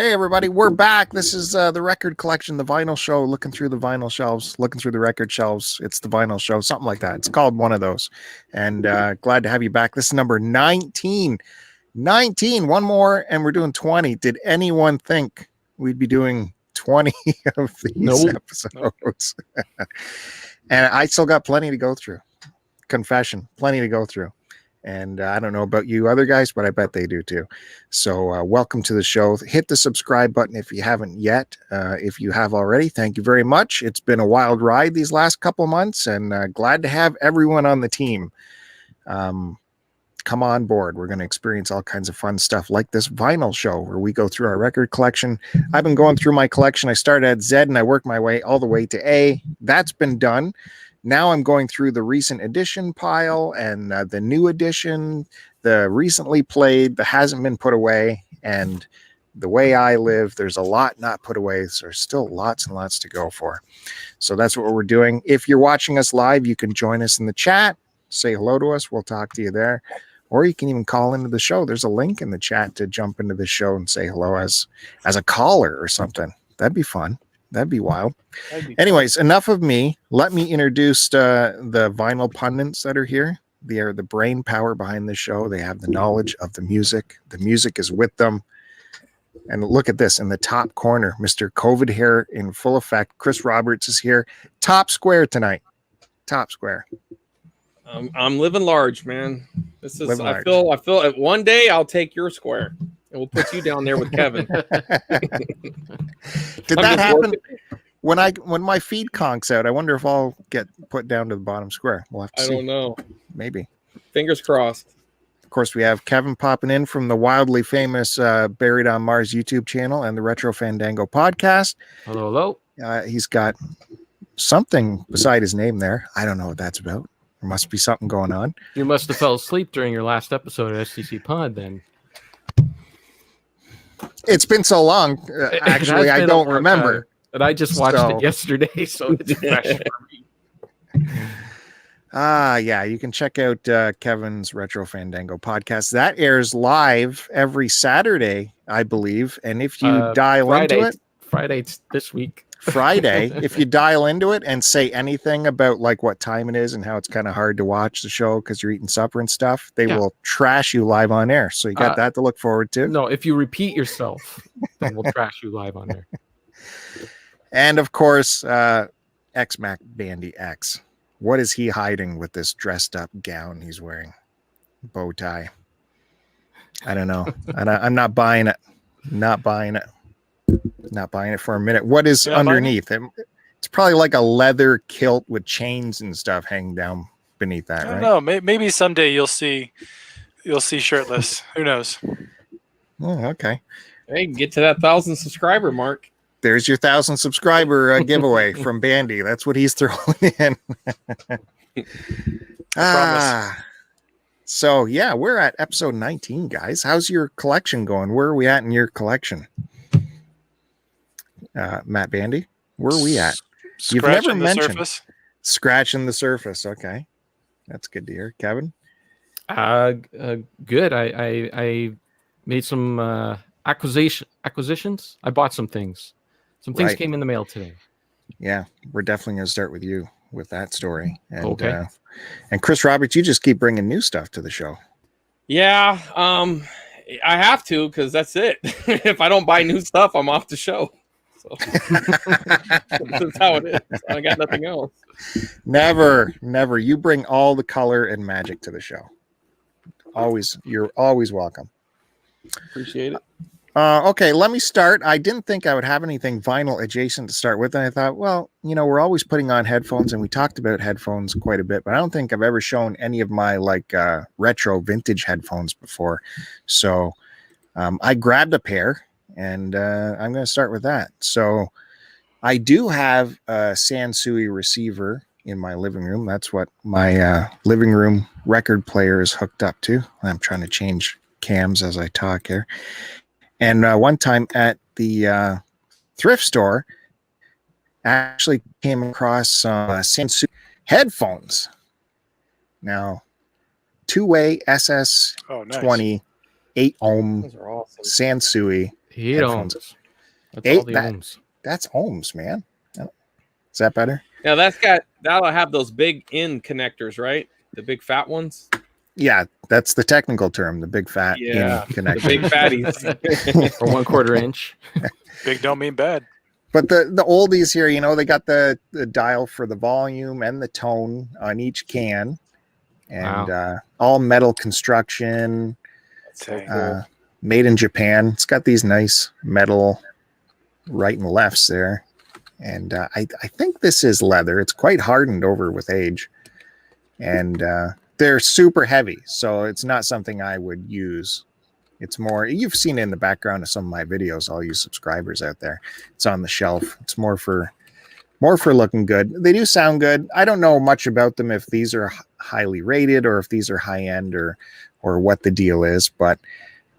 Hey everybody, we're back. This is the record collection, the vinyl show, looking through the vinyl shelves, looking through the record shelves. It's the vinyl show, something like that. It's called one of those. And glad to have you back. This is number 19. 19, one more, and we're doing 20. Did anyone think we'd be doing 20 of these episodes? And I still got plenty to go through. Confession, plenty to go through. And I don't know about you other guys, but I bet they do too. So welcome to the show. Hit the subscribe button if you haven't yet. If you have already, thank you very much. It's been a wild ride these last couple months, and glad to have everyone on the team. Come on board. We're going to experience all kinds of fun stuff like this vinyl show where we go through our record collection. I've been going through my collection. I started at Z and I worked my way all the way to A. That's been done. Now I'm going through the recent edition pile and the new edition, the recently played, the hasn't been put away, and the way I live, there's a lot not put away. So there's still lots and lots to go for. So that's what we're doing. If you're watching us live, you can join us in the chat, say hello to us. We'll talk to you there. Or you can even call into the show. There's a link in the chat to jump into the show and say hello as a caller or something. That'd be fun. That'd be wild. Anyways, enough of me. Let me introduce the vinyl pundits that are here. They are the brain power behind the show. They have the knowledge of the music. The music is with them. And look at this in the top corner, Mr. COVID hair in full effect. Chris Roberts is here. Top square tonight. Top square. I'm living large, man. This is. I feel. One day I'll take your square. And we'll put you down there with Kevin. Did that happen when my feed conks out? I wonder if I'll get put down to the bottom square. We'll have to see. I don't know. Maybe. Fingers crossed. Of course, we have Kevin popping in from the wildly famous Buried on Mars YouTube channel and the Retro Fandango podcast. Hello, hello. He's got something beside his name there. I don't know what that's about. There must be something going on. You must have fell asleep during your last episode of STC Pod then. It's been so long. Actually, I don't remember. And I just watched it yesterday, so it's fresh for me. Yeah, you can check out Kevin's Retro Fandango podcast. That airs live every Saturday, I believe. And if you dial into it, Friday this week. Friday, if you dial into it and say anything about like what time it is and how it's kind of hard to watch the show because you're eating supper and stuff, they will trash you live on air. So you got that to look forward to. No, if you repeat yourself, then we'll trash you live on air. And of course, X Matt Bandy X. What is he hiding with this dressed up gown he's wearing? Bow tie. I don't know. I'm not buying it. Not buying it. Not buying it for a minute. What is underneath? It's probably like a leather kilt with chains and stuff hanging down beneath that, right? I don't know. Maybe someday you'll see shirtless. Who knows? Oh, okay. Hey, get to that 1,000 subscriber mark. There's your 1,000 subscriber giveaway from Bandy. That's what he's throwing in. So yeah, we're at episode 19, guys. How's your collection going? Where are we at in your collection? Matt Bandy, where are we at? You've never mentioned scratching the surface. Okay, that's good to hear. Kevin, good. I made some acquisitions. I bought some things. Some things came in the mail today. Yeah, we're definitely going to start with you with that story. And, okay. And Chris Roberts, you just keep bringing new stuff to the show. Yeah, I have to because that's it. If I don't buy new stuff, I'm off the show. So that's how it is. I got nothing else. Never. You bring all the color and magic to the show. You're always welcome. Appreciate it. Okay, let me start. I didn't think I would have anything vinyl adjacent to start with. And I thought, well, we're always putting on headphones and we talked about headphones quite a bit, but I don't think I've ever shown any of my retro vintage headphones before. So I grabbed a pair and I'm going to start with that. So I do have a Sansui receiver in my living room. That's what my living room record player is hooked up to. I'm trying to change cams as I talk here. And one time at the thrift store, I actually came across some Sansui headphones. Now, two-way SS20, 8 ohm Those are awesome. Sansui 8 headphones. ohms. That's all Eight, the that, ohms. that's ohms, man. Is that better? Now that'll have those big in connectors, right? The big fat ones. Yeah, that's the technical term, the big fat Yeah, in the big connector. fatties. Or 1/4 inch. Big don't mean bad. But the oldies here, they got the dial for the volume and the tone on each can, and all metal construction, So cool. made in Japan. It's got these nice metal right and lefts there, and I think this is leather. It's quite hardened over with age, and they're super heavy, so it's not something I would use. It's more, you've seen it in the background of some of my videos, all you subscribers out there. It's on the shelf. It's more for looking good. They do sound good. I don't know much about them, if these are highly rated or if these are high end or what the deal is, but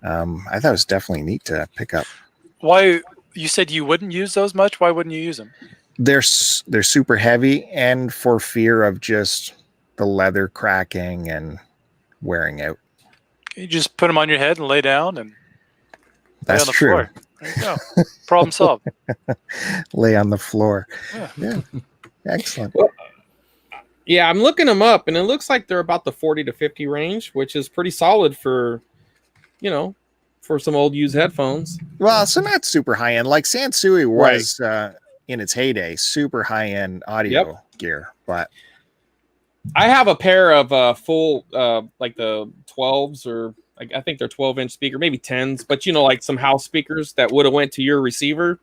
I thought it was definitely neat to pick up. Why, you said you wouldn't use those much? Why wouldn't you use them? They're super heavy, and for fear of just the leather cracking and wearing out. You just put them on your head and lay down and lay That's on the true. floor. There you go. Problem solved. Lay on the floor. Yeah. Excellent. Well, yeah, I'm looking them up, and it looks like they're about the 40 to 50 range, which is pretty solid for some old used headphones. Well, so not super high end. Like Sansui was in its heyday, super high end audio gear, but I have a pair of full like the 12s, or I think they're 12-inch speaker, maybe 10s, but like some house speakers that would have went to your receiver,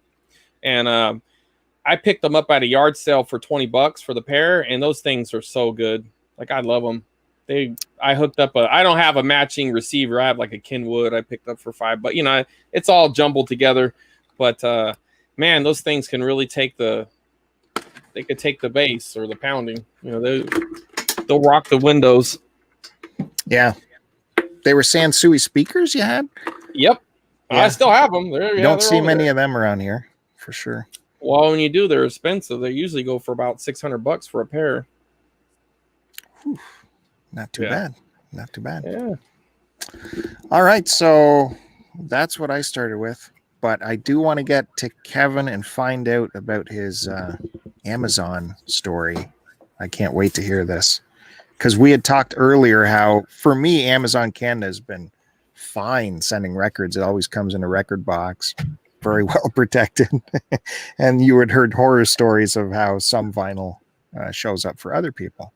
and I picked them up at a yard sale for $20 for the pair, and those things are so good. Like, I love them. I hooked up I don't have a matching receiver. I have like a Kenwood I picked up for $5, but it's all jumbled together. But man, those things can really take the bass or the pounding. They'll rock the windows. yeah, they were Sansui speakers you had. Yep, Yeah. I still have them. You don't see many of them around here, for sure. Well, when you do, they're expensive. They usually go for about $600 for a pair. Whew. Not too bad. Not too bad. Yeah. All right, so that's what I started with, but I do want to get to Kevin and find out about his Amazon story. I can't wait to hear this, because we had talked earlier how, for me, Amazon Canada has been fine sending records. It always comes in a record box, very well protected. And you had heard horror stories of how some vinyl shows up for other people.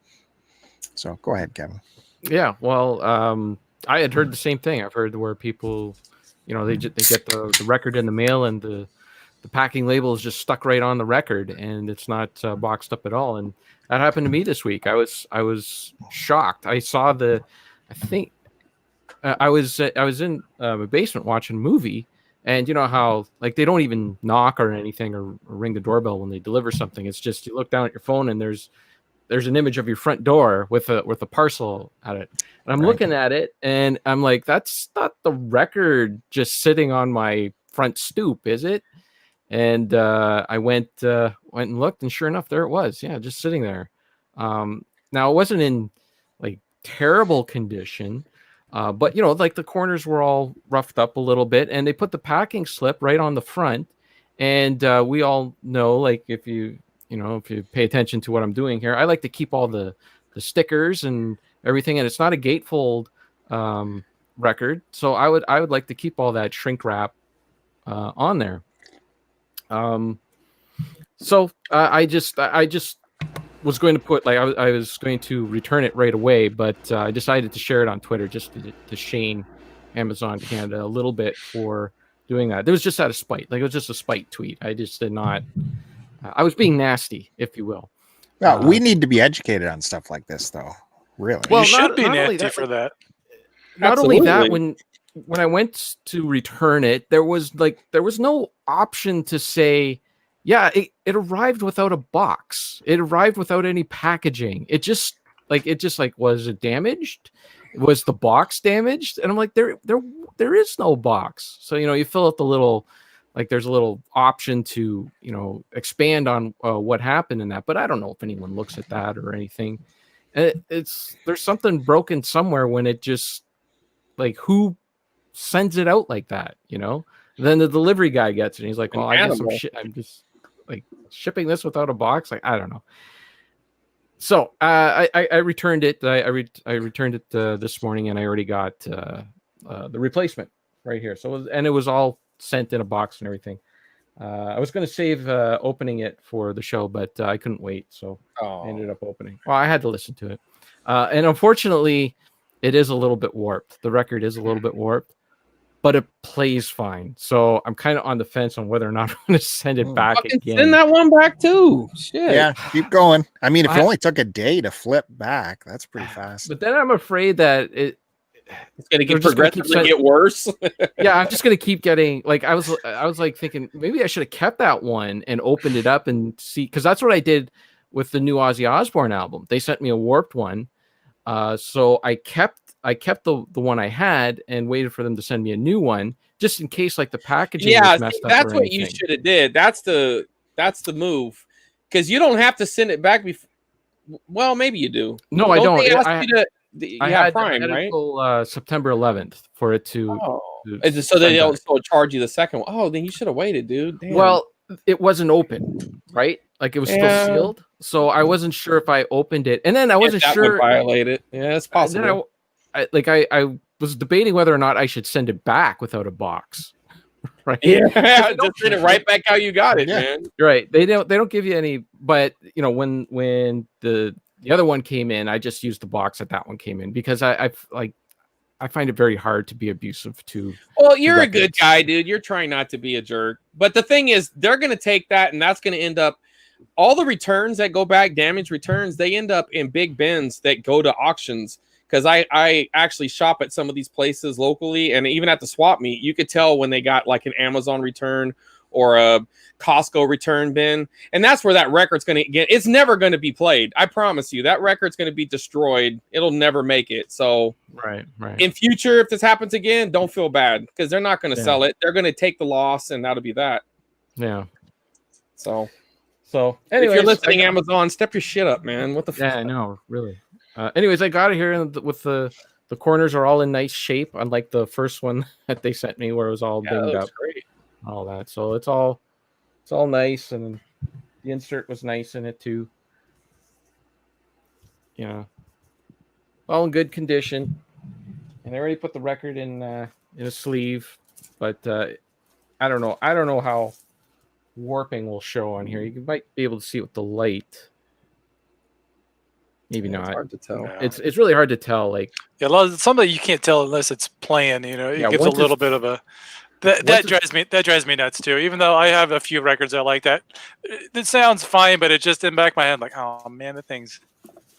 So go ahead, Kevin. Yeah, well, I had heard the same thing. I've heard where people, they get the record in the mail, and the packing label is just stuck right on the record, and it's not boxed up at all. And that happened to me this week. I was shocked. I saw I was in a basement watching a movie, and you know how like they don't even knock or anything or ring the doorbell when they deliver something. It's just you look down at your phone and there's an image of your front door with a parcel at it. And I'm looking at it and I'm like, that's not the record just sitting on my front stoop, is it? And I went and looked, and sure enough, there it was. Yeah, just sitting there. Now it wasn't in like terrible condition, but like the corners were all roughed up a little bit, and they put the packing slip right on the front. And we all know, like if you pay attention to what I'm doing here, I like to keep all the stickers and everything, and it's not a gatefold record, so I would like to keep all that shrink wrap on there. So I just was going to put I was going to return it right away, but I decided to share it on Twitter just to shame Amazon Canada a little bit for doing that. It was just out of spite. Like, it was just a spite tweet. I just did not. I was being nasty, if you will. No, we need to be educated on stuff like this, though. Really? Well, you should be nasty for that. Not only that, when I went to return it, there was no option to say, yeah, it arrived without a box. It arrived without any packaging. It just was it damaged? Was the box damaged? And I'm like, there is no box. So you fill out the little, like, there's a little option to expand on what happened in that, but I don't know if anyone looks at that or anything. There's something broken somewhere when it just, like, who sends it out like that? Then the delivery guy gets it. And he's like, well, An I guess animal. I'm just like shipping this without a box. Like, I don't know. So I returned it. I returned it this morning, and I already got the replacement right here. So it was all sent in a box and everything. I was going to save opening it for the show, but I couldn't wait, so I ended up opening. Well, I had to listen to it, and unfortunately, it is a little bit warped. The record is a little bit warped, but it plays fine. So I'm kind of on the fence on whether or not I'm going to send it back again. Send that one back too. Shit. Yeah, keep going. I mean, if it only took a day to flip back, that's pretty fast. But then I'm afraid that it's going to get progressively get worse. Yeah, I'm just going to keep getting like I was like thinking maybe I should have kept that one and opened it up and see, because that's what I did with the new Ozzy Osbourne album. They sent me a warped one, so I kept the one I had and waited for them to send me a new one just in case like the packaging was messed up. That's what you should have did. That's the move, because you don't have to send it back before. Well, maybe you do. No, I don't. I had Prime, right? Until September 11th for it to. So they also charge you the second one. Oh, then you should have waited, dude. Damn. Well, it wasn't open, right? Like it was still sealed, so I wasn't sure if I opened it, and then I wasn't sure. Violate it. Yeah, it's possible. I was debating whether or not I should send it back without a box. Right? Yeah, just send it right back how you got it, man. Right. They don't give you any, but you know when the other one came in, I just used the box that one came in because I find it very hard to be abusive to. Well, you're a good guy, dude. You're trying not to be a jerk. But the thing is, they're going to take that, and that's going to end up all the returns that go back, damage returns. They end up in big bins that go to auctions. Because I actually shop at some of these places locally, and even at the swap meet, you could tell when they got like an Amazon return or a Costco return bin, and that's where that record's going to get. It's never going to be played. I promise you, that record's going to be destroyed. It'll never make it. So, right. In future, if this happens again, don't feel bad because they're not going to sell it. They're going to take the loss, and that'll be that. Yeah. So anyways, if you're listening, Amazon, step your shit up, man. What the? Yeah, I know, really. Anyways, I got it here with the corners are all in nice shape, unlike the first one that they sent me where it was all dinged up. Great. All that. So it's all nice, and the insert was nice in it too. Yeah. All in good condition. And I already put the record in a sleeve, but I don't know how warping will show on here. You might be able to see it with the light. Maybe not. It's hard to tell. No. It's really hard to tell. Like something you can't tell unless it's playing. You know, it gives a little bit of a that drives me nuts too. Even though I have a few records I like that, it sounds fine, but it just in the back of my head like, oh man, the thing's.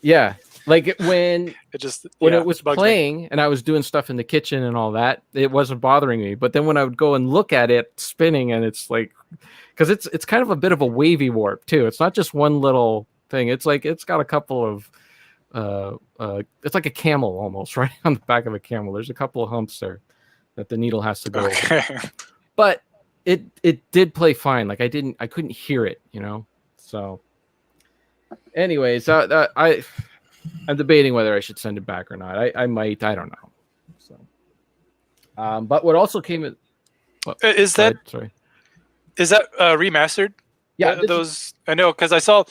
Yeah, like when it was playing me. and I was doing stuff in the kitchen and all that, it wasn't bothering me. But then when I would go and look at it spinning, and it's like, because it's kind of a bit of a wavy warp too. It's not just one little thing. It's like it's got a couple of. It's like a camel almost, right on the back of a camel. There's a couple of humps there that the needle has to go over. But it did play fine. Like I couldn't hear it, you know. So, anyways, I'm debating whether I should send it back or not. I might. I don't know. So, but what also came in is that remastered? Yeah, I know because I saw.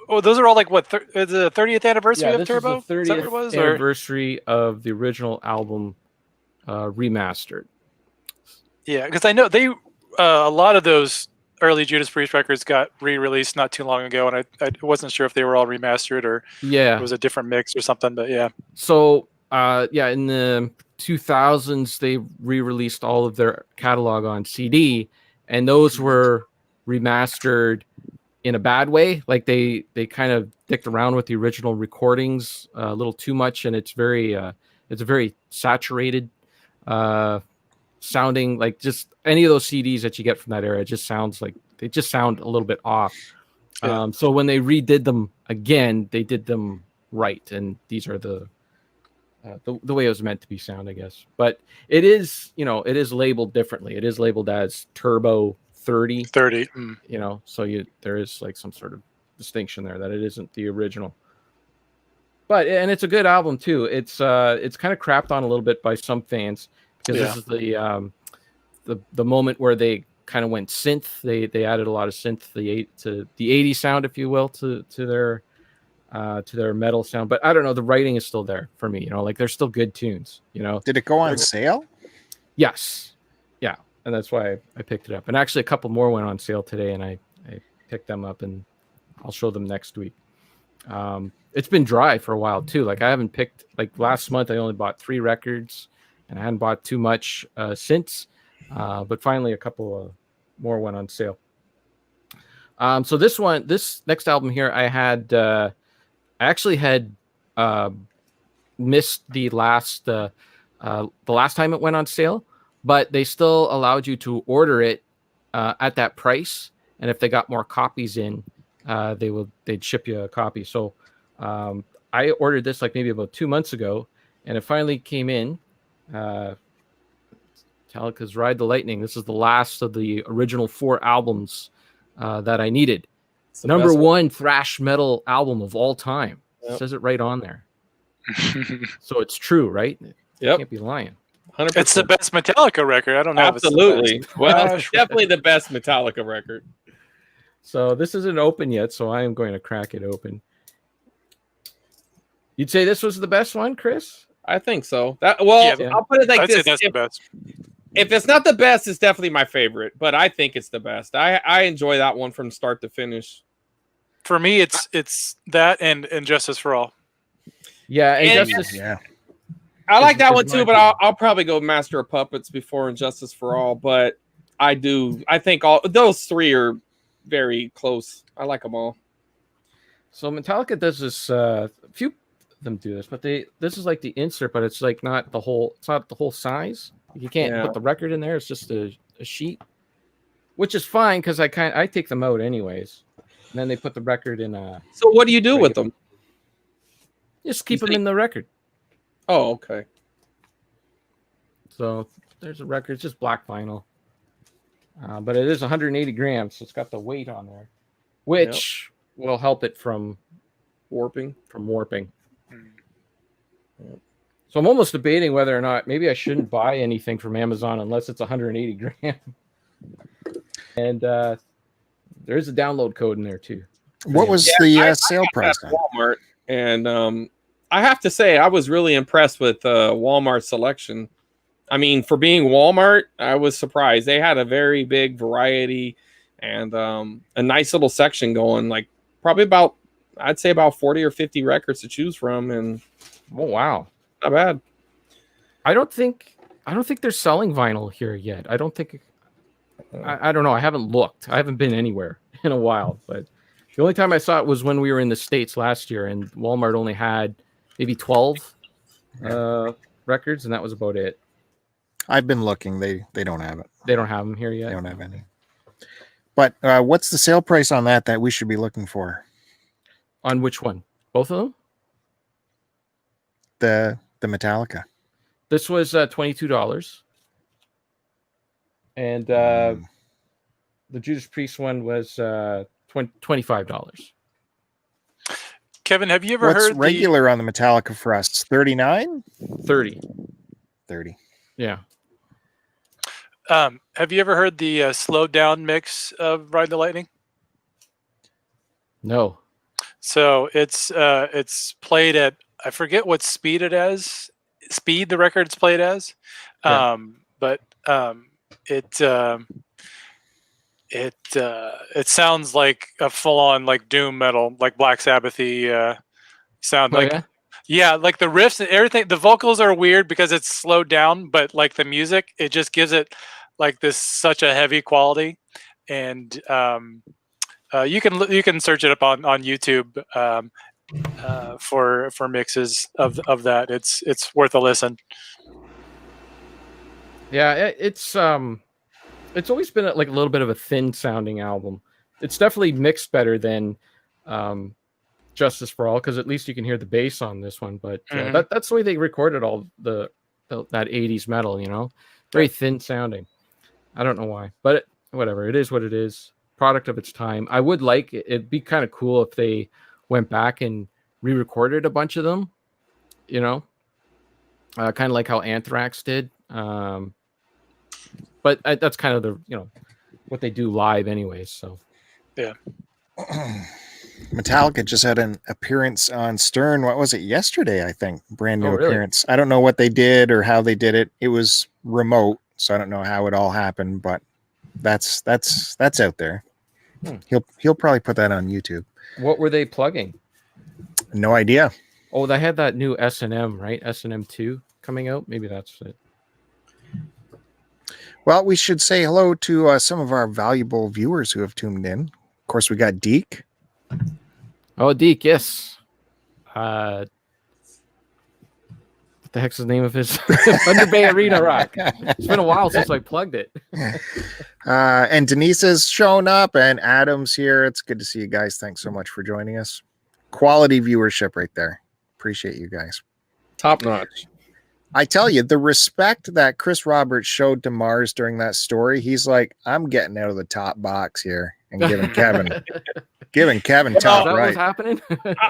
Oh, those are all like what? The 30th anniversary of Turbo? Is the 30th anniversary of the original album remastered. Yeah, because I know they a lot of those early Judas Priest records got re-released not too long ago, and I wasn't sure if they were all remastered or it was a different mix or something. But yeah. So in the 2000s they re-released all of their catalog on CD, and those were remastered in a bad way. Like they kind of dicked around with the original recordings a little too much, and it's a very saturated sounding. Like just any of those CDs that you get from that era, it just sounds like they just sound a little bit off. Yeah. So when they redid them again, they did them right, and these are the way it was meant to be sound, I guess. But it is, it is labeled differently. It is labeled as Turbo 30, you know, so there is like some sort of distinction there that it isn't the original. But and it's a good album too. It's kind of crapped on a little bit by some fans because this is the moment where they kind of went synth. They added a lot of synth to the 80s sound, if you will, to their metal sound. But I don't know, the writing is still there for me, like they're still good tunes, Did it go on sale? Yes. Yeah. And that's why I picked it up. And actually a couple more went on sale today, and I picked them up, and I'll show them next week. It's been dry for a while too. Like I haven't picked, like last month I only bought 3 records, and I hadn't bought too much since, but finally a couple more went on sale. So this next album here, I actually had missed the last time it went on sale, but they still allowed you to order it at that price, and if they got more copies in, they'd ship you a copy. So I ordered this like maybe about 2 months ago, and it finally came in. Metallica's Ride the Lightning. This is the last of the original 4 albums that I needed. Number 1 thrash metal album of all time. Yep. It says it right on there. So it's true, right? Yep. Can't be lying. 100%. It's the best Metallica record. I don't know. Absolutely. If it's the best. Well, it's definitely the best Metallica record. So this isn't open yet, so I am going to crack it open. You'd say this was the best one, Chris? I think so. Yeah. I'll put it like I'd this. say that's the best. If it's not the best, it's definitely my favorite, but I think it's the best. I enjoy that one from start to finish. For me, it's that and Justice for All. Yeah, and Justice. Yeah. I like that one too, but I'll probably go Master of Puppets before Injustice for All. But I think all those 3 are very close. I like them all. So Metallica does this. A few of them do this, but this is like the insert, but it's like not the whole. It's not the whole size. You can't put the record in there. It's just a sheet, which is fine because I take them out anyways. And then they put the record in a. So what do you do with them? Just keep them in the record. Oh, okay. So there's a record. It's just black vinyl. But it is 180 grams, so it's got the weight on there, which will help it from warping. Yep. So I'm almost debating whether or not maybe I shouldn't buy anything from Amazon unless it's 180 grams. And there is a download code in there too. What was the sale price on Walmart? And I have to say, I was really impressed with Walmart's selection. I mean, for being Walmart, I was surprised. They had a very big variety and a nice little section going, like probably I'd say about 40 or 50 records to choose from. And oh, wow. Not bad. I don't think they're selling vinyl here yet. I don't think. I don't know. I haven't looked. I haven't been anywhere in a while. But the only time I saw it was when we were in the States last year, and Walmart only had maybe 12 records, and that was about it. I've been looking. They don't have it. They don't have them here yet. They don't have any. But what's the sale price on that we should be looking for? On which one? Both of them? The Metallica. This was $22. And the Judas Priest one was $25. Kevin, have you ever heard regular on the Metallica for us? 39? 30. 30. Yeah. Have you ever heard the slowed down mix of Ride the Lightning? No. So it's played at, I forget what speed it is. Speed the record's played as. Yeah. But it sounds like a full on like doom metal, like Black Sabbath-y sound. Yeah, like the riffs and everything. The vocals are weird because it's slowed down, but like the music, it just gives it like this such a heavy quality. And you can search it up on YouTube for mixes of that. It's worth a listen. Yeah, it's always been like a little bit of a thin sounding album. It's definitely mixed better than Justice for All, because at least you can hear the bass on this one. But that's the way they recorded all that 80s metal, very thin sounding. I don't know why, but whatever. It is what it is. Product of its time. I would like it'd be kind of cool if they went back and re-recorded a bunch of them, kind of like how Anthrax did. but that's kind of the what they do live anyways. So Yeah. Metallica just had an appearance on Stern. What was it, yesterday? I think brand new really? appearance. I don't know what they did or how they did it. It was remote, so I don't know how it all happened. But that's out there. He'll probably put that on YouTube. what were they plugging? No idea. Oh, they had that new S&M, right? S&M 2 coming out. Maybe that's it. Well, we should say hello to some of our valuable viewers who have tuned in. Of course, we got Deke. Oh, Deke, yes. What the heck's the name of his Thunder Bay Arena Rock? It's been a while since I plugged it. And Denise has shown up, and Adam's here. It's good to see you guys. Thanks so much for joining us. Quality viewership right there. Appreciate you guys. Top notch. I tell you, the respect that Chris Roberts showed to Mars during that story, he's like, I'm getting out of the top box here and giving Kevin top That right. was happening.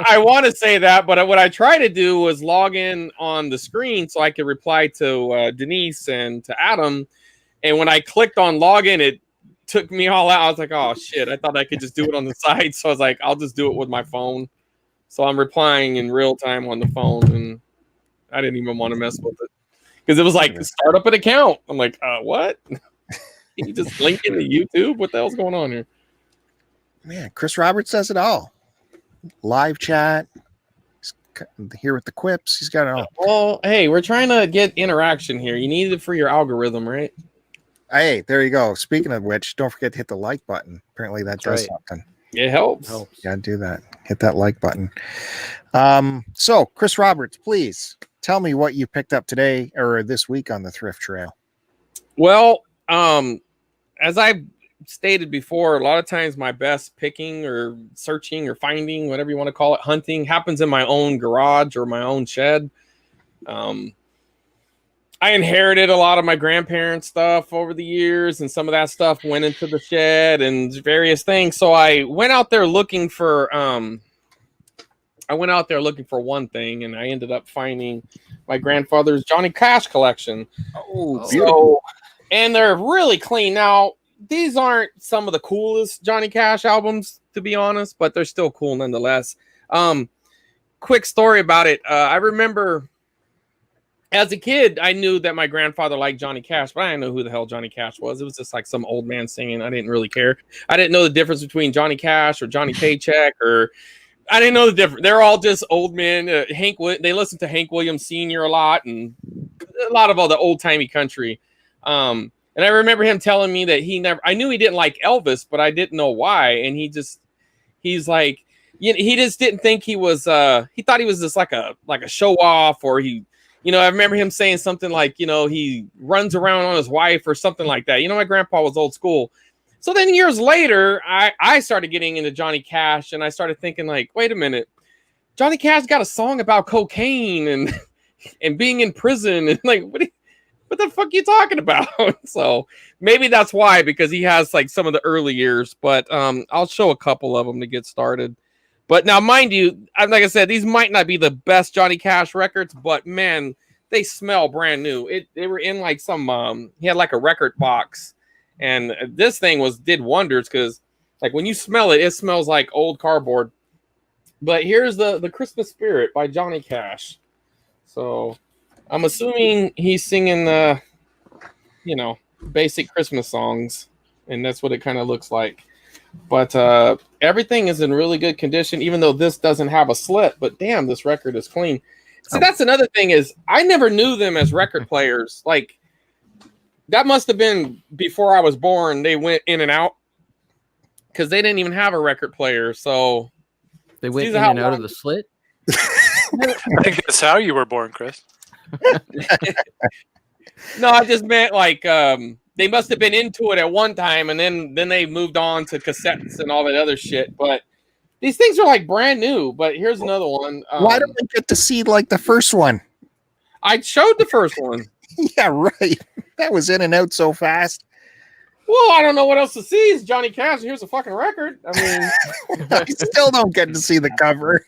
I want to say that, but what I tried to do was log in on the screen so I could reply to Denise and to Adam. And when I clicked on login, it took me all out. I was like, oh, shit. I thought I could just do it on the side. So I was like, I'll just do it with my phone. So I'm replying in real time on the phone. And I didn't even want to mess with it because it was like start up an account. I'm like, what? You just link into YouTube? What the hell's going on here? Man, Chris Roberts does it all. Live chat. He's here with the quips. He's got it all. Well, hey, we're trying to get interaction here. You need it for your algorithm, right? Hey, there you go. Speaking of which, don't forget to hit the like button. Apparently that does something. It helps. Gotta do that. Hit that like button. So Chris Roberts, please tell me what you picked up today or this week on the thrift trail. Well, as I stated before, a lot of times my best picking or searching or finding, whatever you want to call it, hunting, happens in my own garage or my own shed. I inherited a lot of my grandparents' stuff over the years, and some of that stuff went into the shed and various things. So I went out there looking for one thing, and I ended up finding my grandfather's Johnny Cash collection. Oh, beautiful. And they're really clean. Now, these aren't some of the coolest Johnny Cash albums, to be honest, but they're still cool nonetheless. Quick story about it. I remember as a kid, I knew that my grandfather liked Johnny Cash, but I didn't know who the hell Johnny Cash was. It was just like some old man singing. I didn't really care. I didn't know the difference between Johnny Cash or Johnny Paycheck, or I didn't know the difference. They're all just old men. They listened to Hank Williams Sr. a lot, and a lot of all the old timey country. And I remember him telling me that I knew he didn't like Elvis, but I didn't know why. And he's like, he just didn't think he was, he thought he was just like a show off, or I remember him saying something like, he runs around on his wife or something like that. My grandpa was old school. So then years later, I started getting into Johnny Cash, and I started thinking like, wait a minute, Johnny Cash got a song about cocaine and being in prison, and like, what the fuck are you talking about? So maybe that's why, because he has like some of the early years, but I'll show a couple of them to get started. But now, mind you, like I said, these might not be the best Johnny Cash records, but man, they smell brand new. They were in like some, he had like a record box, and this thing did wonders, because like when you smell it, it smells like old cardboard. But here's the Christmas Spirit by Johnny Cash. So I'm assuming he's singing basic Christmas songs, and that's what it kind of looks like. But everything is in really good condition, even though this doesn't have a slit. But damn, this record is clean. So that's another thing, is I never knew them as record players. Like, that must have been before I was born. They went in and out, because they didn't even have a record player. So they went in and out of the slit. I think that's how you were born, Chris. No, I just meant like they must have been into it at one time, and then they moved on to cassettes and all that other shit. But these things are like brand new. But here's another one. Why don't we get to see like the first one? I showed the first one. Yeah, right. That was in and out so fast. Well, I don't know what else to see. It's Johnny Cash. Here's a fucking record. I mean, I still don't get to see the cover.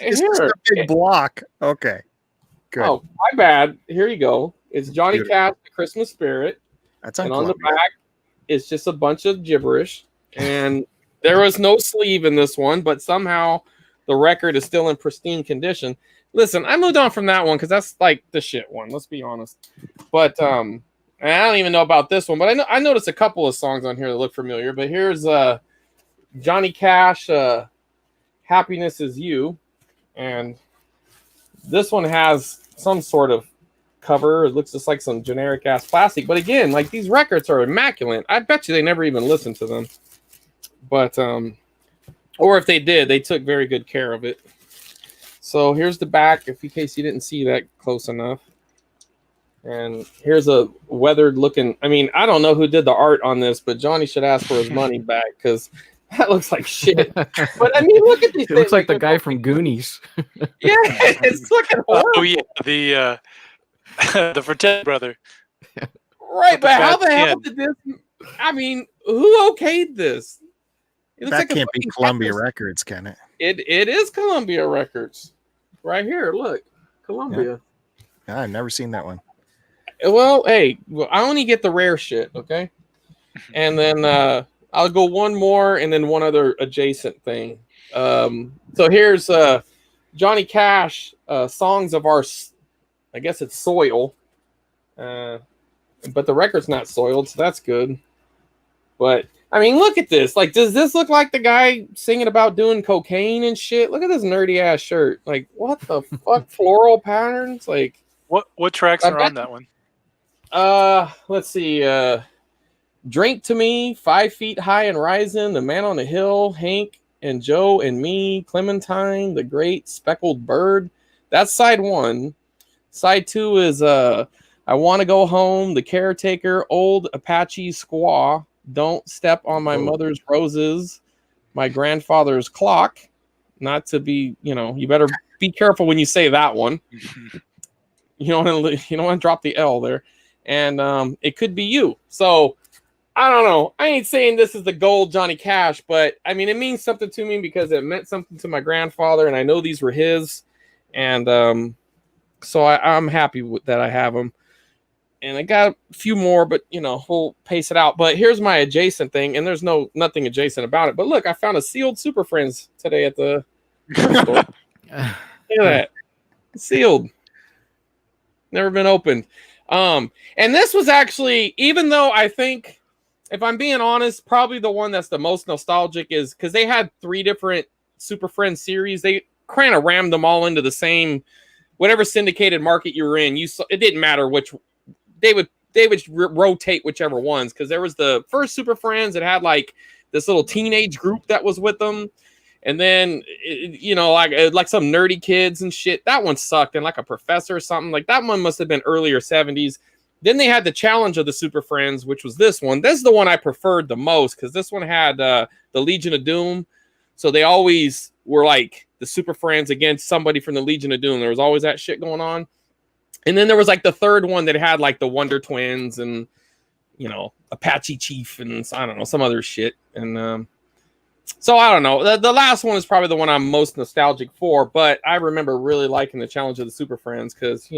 It's just a big block. Okay. Good. Oh, my bad. Here you go. It's Johnny Beautiful. Cash, The Christmas Spirit. That's on And on the Columbia. back, it's just a bunch of gibberish. And there was no sleeve in this one, but somehow the record is still in pristine condition. Listen, I moved on from that one because that's like the shit one. Let's be honest. But and I don't even know about this one, but I noticed a couple of songs on here that look familiar. But here's Johnny Cash, Happiness Is You. And this one has some sort of cover. It looks just like some generic ass plastic. But again, like these records are immaculate. I bet you they never even listened to them. But or if they did, they took very good care of it. So here's the back, in case you didn't see that close enough. And here's a weathered looking. I mean, I don't know who did the art on this, but Johnny should ask for his money back because that looks like shit. But I mean, look at these. It looks like the guy from Goonies. Yeah, it's looking horrible. Oh yeah, the Fratellini brother. Right, but how the hell did this? I mean, who okayed this? It That can't be Columbia Records, can it? It is Columbia Records. Right here, look. Columbia. Yeah, I've never seen that one. Well, hey, I only get the rare shit, okay? And then I'll go one more and then one other adjacent thing. So here's Johnny Cash, Songs of Our, I guess it's Soil. But the record's not soiled, so that's good. But I mean, look at this. Like, does this look like the guy singing about doing cocaine and shit? Look at this nerdy ass shirt. Like, what the fuck? Floral patterns? Like, what tracks are on that one? Let's see. Drink to Me, 5 Feet High and Rising, The Man on the Hill, Hank and Joe and Me, Clementine, The Great Speckled Bird. That's side 1. Side 2 is I Want to Go Home, The Caretaker, Old Apache Squaw, Don't Step on My Mother's Roses, My Grandfather's Clock. Not to be, you better be careful when you say that one. You don't want to drop the L there. And It Could Be You. So I don't know. I ain't saying this is the gold Johnny Cash, but I mean, it means something to me because it meant something to my grandfather, and I know these were his. And so I'm happy that I have them. And I got a few more, but we'll pace it out. But here's my adjacent thing, and there's nothing adjacent about it. But look, I found a sealed Super Friends today at the store. Look at that. Sealed. Never been opened. And this was actually, even though I think, if I'm being honest, probably the one that's the most nostalgic is because they had 3 different Super Friends series. They kind of rammed them all into the same, whatever syndicated market you were in. It didn't matter which. They would rotate whichever ones, because there was the first Super Friends that had like this little teenage group that was with them, and then like some nerdy kids and shit. That one sucked, and like a professor or something like that one must have been earlier 70s. Then they had the Challenge of the Super Friends, which was this one. This is the one I preferred the most because this one had the Legion of Doom, so they always were like the Super Friends against somebody from the Legion of Doom. There was always that shit going on. And then there was like the third one that had like the Wonder Twins and, Apache Chief and I don't know, some other shit. And so I don't know. The last one is probably the one I'm most nostalgic for, but I remember really liking the Challenge of the Super Friends because,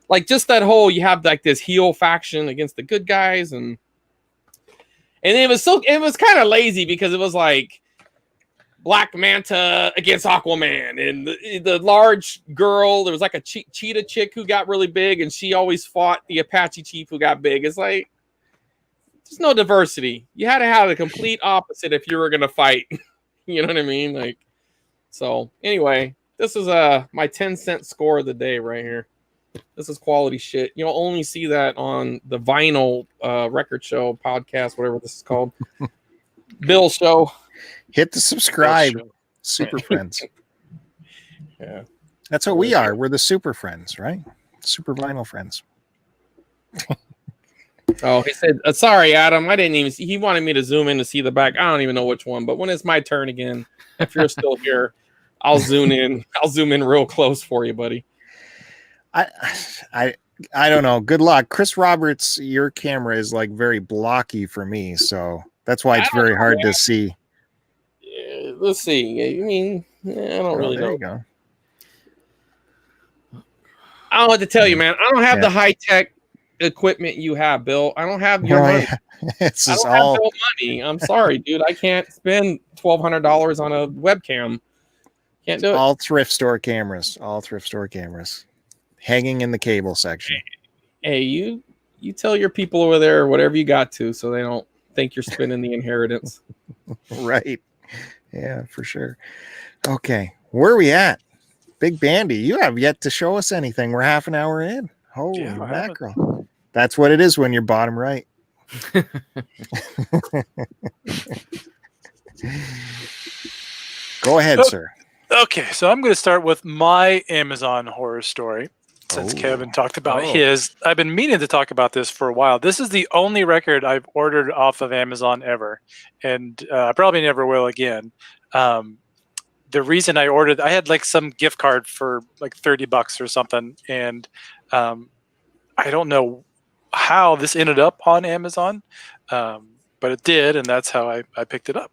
like just that whole, you have like this heel faction against the good guys. And it was kind of lazy because it was like Black Manta against Aquaman, and the large girl, there was like a cheetah chick who got really big, and she always fought the Apache chief who got big. It's like, there's no diversity. You had to have the complete opposite if you were going to fight. You know what I mean? Like, so anyway, this is my 10-cent score of the day right here. This is quality shit. You'll only see that on the Vinyl Record Show podcast, whatever this is called. Bill Show. Hit the subscribe, Super Friends. Yeah. That's what we are. We're the Super Friends, right? Super Vinyl Friends. Oh, he said, sorry, Adam. I didn't even see. He wanted me to zoom in to see the back. I don't even know which one, but when it's my turn again, if you're still here, I'll zoom in. I'll zoom in real close for you, buddy. I don't know. Good luck. Chris Roberts, your camera is like very blocky for me, so that's why it's very hard to see. Let's see. I mean, I don't really know. There you go. I don't know what to tell you, man. I don't have the high-tech equipment you have, Bill. I don't have your Well, money. yeah. It's I just don't have all Bill money. I'm sorry, dude. I can't spend $1,200 on a webcam. Can't do it. all thrift store cameras. All thrift store cameras hanging in the cable section. Hey, you tell your people over there whatever you got to, so they don't think you're spending the inheritance. Right. Yeah, for sure. Okay. Where are we at? Big Bandy, you have yet to show us anything. We're half an hour in. Holy Yeah, I haven't. mackerel. That's what it is when you're bottom right. Go ahead, sir. Okay, so I'm going to start with my Amazon horror story. Since Kevin talked about his, I've been meaning to talk about this for a while. This is the only record I've ordered off of Amazon ever, and I probably never will again. The reason I ordered, I had like some gift card for like $30 or something, and I don't know how this ended up on Amazon, but it did, and that's how I picked it up.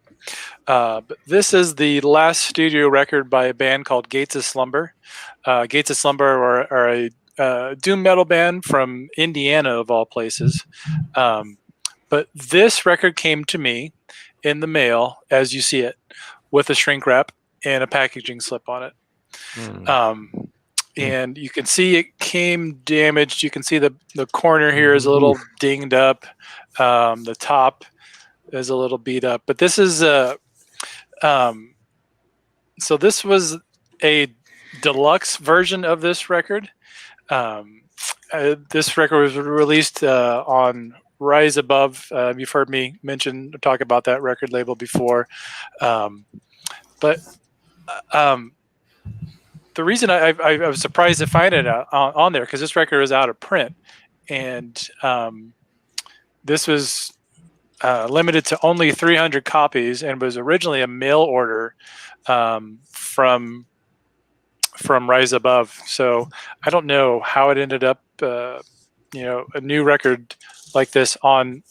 But this is the last studio record by a band called Gates of Slumber. Gates of Slumber are a doom metal band from Indiana, of all places. But this record came to me in the mail, as you see it, with a shrink wrap and a packaging slip on it. And you can see it came damaged. You can see the corner here is a little dinged up. The top is a little beat up. But this is so this was a deluxe version of this record. This record was released on Rise Above. You've heard me talk about that record label before. But the reason I was surprised to find it on there, because this record was out of print, and this was limited to only 300 copies, and was originally a mail order from Rise Above. So I don't know how it ended up, a new record like this on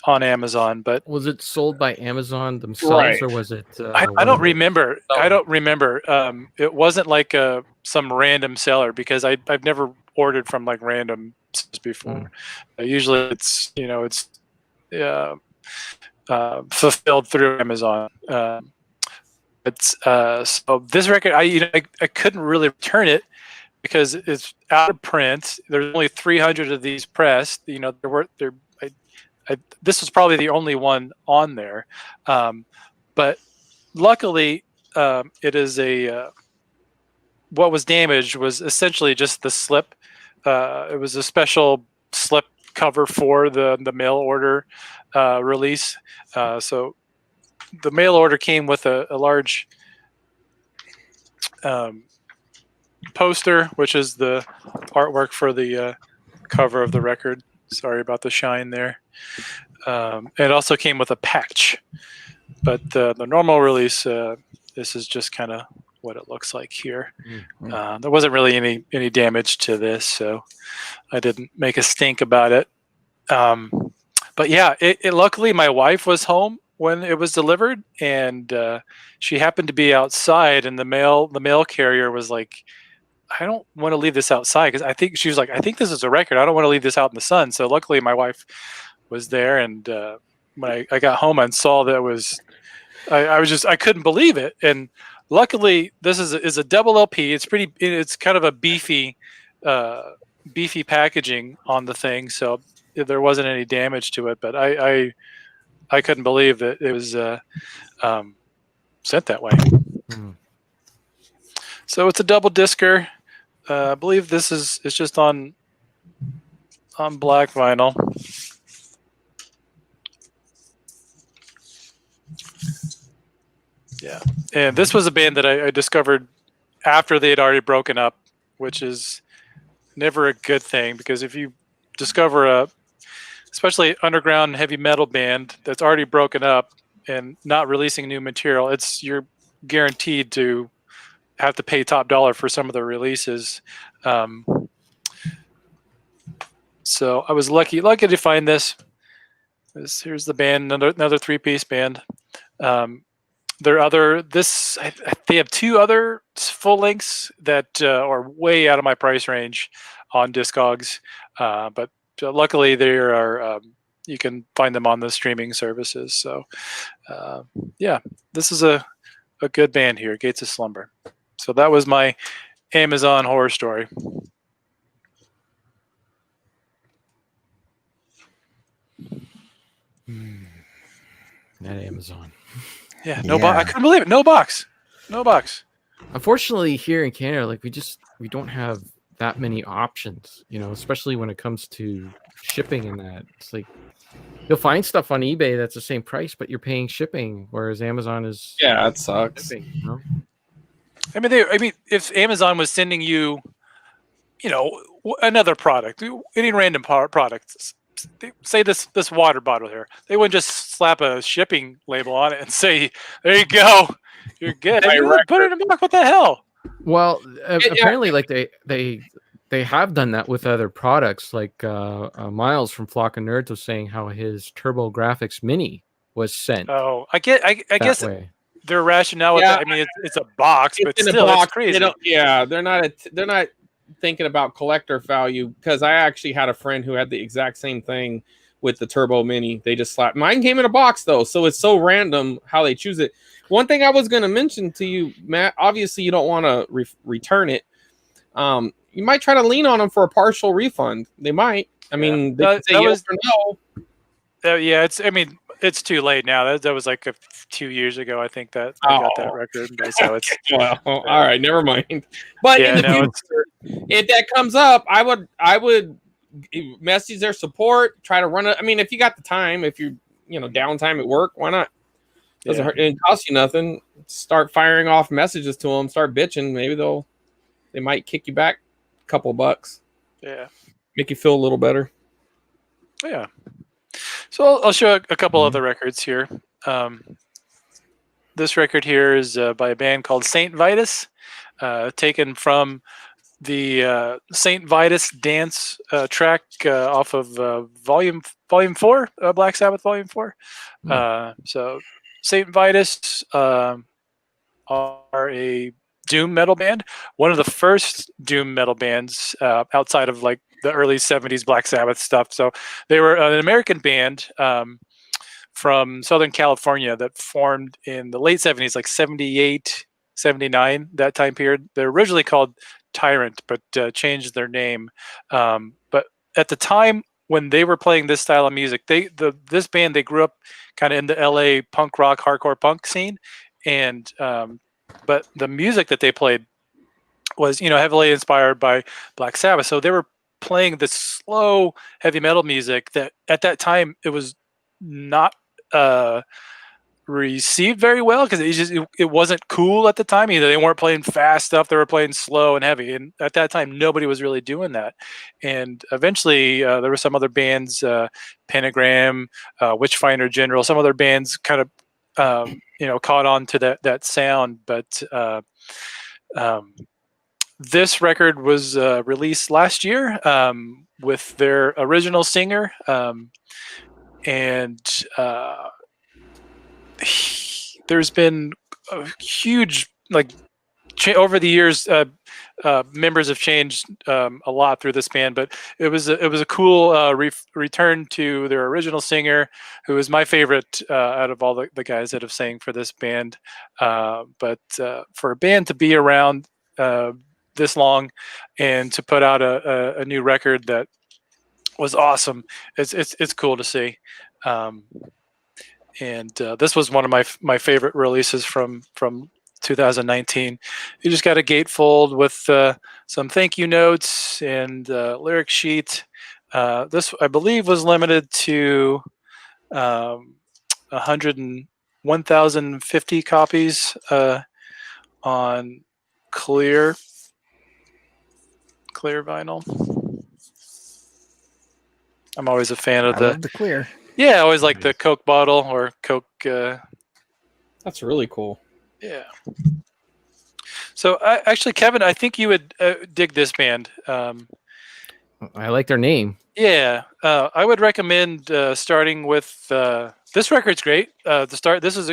Amazon. But was it sold by Amazon themselves, Right. or was it? I don't remember. I don't remember. It wasn't like some random seller, because I've never ordered from like random before. Usually it's fulfilled through Amazon. So this record, I couldn't really return it because it's out of print. There's only 300 of these pressed. This was probably the only one on there, but luckily it is what was damaged was essentially just the slip. It was a special slip cover for the mail order release. So the mail order came with a large poster, which is the artwork for the cover of the record. Sorry about the shine there. It also came with a patch, but the normal release, this is just kind of what it looks like here. There wasn't really any damage to this, so I didn't make a stink about it. But yeah, it luckily my wife was home when it was delivered, and she happened to be outside, and the mail carrier was like, I don't want to leave this outside, because I think this is a record. I don't want to leave this out in the sun. So luckily my wife was there, and when I got home and saw that it was, I couldn't believe it. And luckily this is a double LP. It's kind of a beefy packaging on the thing, so there wasn't any damage to it. But I couldn't believe that it was sent that way. So it's a double discer. I believe this is just on black vinyl. Yeah, and this was a band that I discovered after they had already broken up, which is never a good thing, because if you discover especially underground heavy metal band that's already broken up and not releasing new material, you're guaranteed to have to pay top dollar for some of the releases. So I was lucky to find this. Here's the band, another three-piece band. they have 2 other full lengths that are way out of my price range on Discogs, but luckily they are you can find them on the streaming services. So yeah, this is a good band here, Gates of Slumber. So that was my Amazon horror story. At Amazon. Yeah, no box. I couldn't believe it. No box. Unfortunately, here in Canada, like we don't have that many options, especially when it comes to shipping and that. It's like you'll find stuff on eBay that's the same price, but you're paying shipping, whereas Amazon is it sucks. shipping, I mean, if Amazon was sending you, another product, any random product, say this water bottle here, they wouldn't just slap a shipping label on it and say, "There you go, you're good." Put it in a box. What the hell? Well, apparently, like they have done that with other products. Like Miles from Flock of Nerds was saying how his TurboGrafx Mini was sent. Oh, I guess way. Their rationale with that. I mean, it's a box, but still, it's crazy. They're not thinking about collector value, because I actually had a friend who had the exact same thing with the Turbo Mini. They just slapped. Mine came in a box though, so it's so random how they choose it. One thing I was going to mention to you, Matt, obviously you don't want to return it. You might try to lean on them for a partial refund. They might. I mean, they could say yes or no. Yeah, it's too late now. That was like 2 years ago, I think, that I got that record. So it's well, all right, never mind. But in the future, if that comes up, I would message their support, try to run it. I mean, if you got the time, if you downtime at work, why not? Doesn't hurt. It costs you nothing. Start firing off messages to them. Start bitching. Maybe they might kick you back a couple bucks. Yeah, make you feel a little better. Yeah. So I'll show a couple other records here. This record here is by a band called Saint Vitus, taken from the Saint Vitus dance track off of Volume 4, Black Sabbath Volume 4. So Saint Vitus are a doom metal band, one of the first doom metal bands outside of like the early 70s Black Sabbath stuff. So they were an American band from Southern California that formed in the late 70s, like 78, 79, that time period. They're originally called Tyrant, but changed their name. But at the time when they were playing this style of music, this band, they grew up kind of in the LA punk rock, hardcore punk scene. And but the music that they played was, heavily inspired by Black Sabbath. So they were playing this slow heavy metal music that at that time it was not received very well, because it wasn't cool at the time either. They weren't playing fast stuff, they were playing slow and heavy, and at that time nobody was really doing that. And eventually there were some other bands, Pentagram, Witchfinder General, some other bands kind of caught on to that sound. But this record was released last year with their original singer, and there's been a huge over the years. Members have changed a lot through this band, but it was a cool return to their original singer, who is my favorite out of all the guys that have sang for this band. But for a band to be around this long and to put out a new record that was awesome, it's cool to see. And this was one of my favorite releases from 2019. You just got a gatefold with some thank you notes and lyric sheet. This, I believe, was limited to 1,050 copies on clear vinyl. I'm always a fan of the clear. Yeah, I always like the Coke bottle or Coke. That's really cool. Yeah. So actually, Kevin, I think you would dig this band. I like their name. Yeah, I would recommend starting with this record's great. To start, this is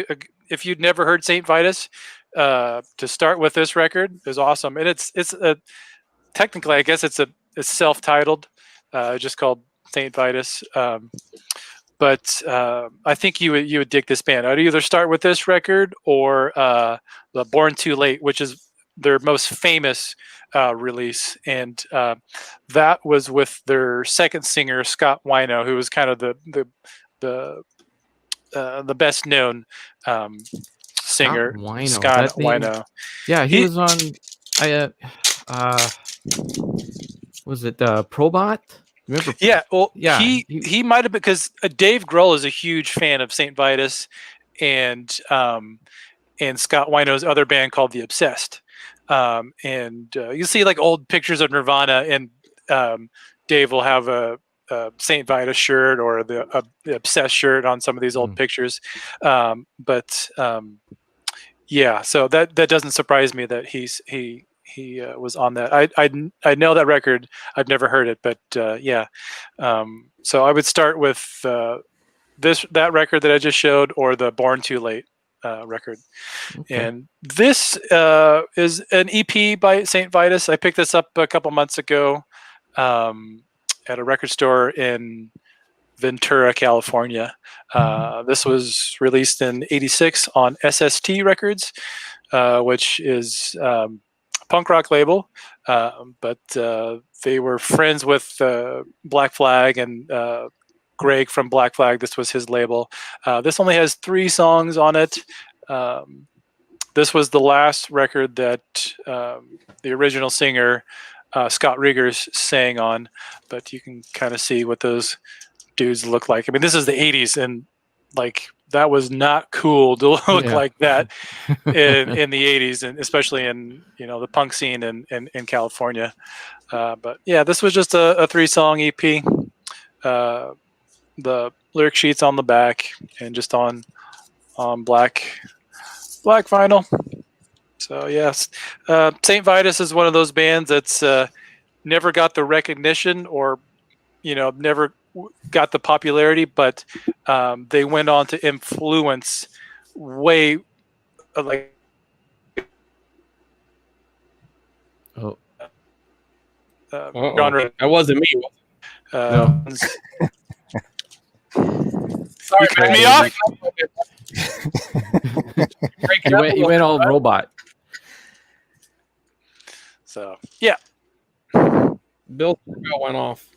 if you'd never heard Saint Vitus, to start with this record is awesome, and it's technically, I guess it's self-titled, just called Saint Vitus. But I think you would dig this band. I'd either start with this record or the Born Too Late, which is their most famous release, and that was with their second singer Scott Wino, who was kind of the best known singer. Scott Wino. Yeah, he was on. Was it Probot? Remember? Yeah, well, yeah, he might have, because Dave Grohl is a huge fan of Saint Vitus, and Scott Wino's other band called The Obsessed. And you see like old pictures of Nirvana, and Dave will have a Saint Vitus shirt or the Obsessed shirt on some of these old pictures. Yeah, so that doesn't surprise me that he was on that. I know that record. I've never heard it, but yeah. So I would start with that record that I just showed, or the Born Too Late record. Okay. And this is an EP by Saint Vitus. I picked this up a couple months ago at a record store in Ventura, California. This was released in '86 on SST Records, which is punk rock label, but they were friends with Black Flag and Greg from Black Flag. This was his label. This only has 3 songs on it. This was the last record that the original singer Scott Riggers sang on, but you can kind of see what those dudes look like. I mean, this is the '80s, and like that was not cool to look like that in the '80s, and especially in the punk scene in California. But yeah, this was just a 3-song EP. The lyric sheets on the back, and just on black vinyl. So yes, Saint Vitus is one of those bands that's never got the recognition, or never got the popularity, but they went on to influence way like genre. That wasn't me. No. Sorry, cut me off. You went all robot. So yeah, Bill went off.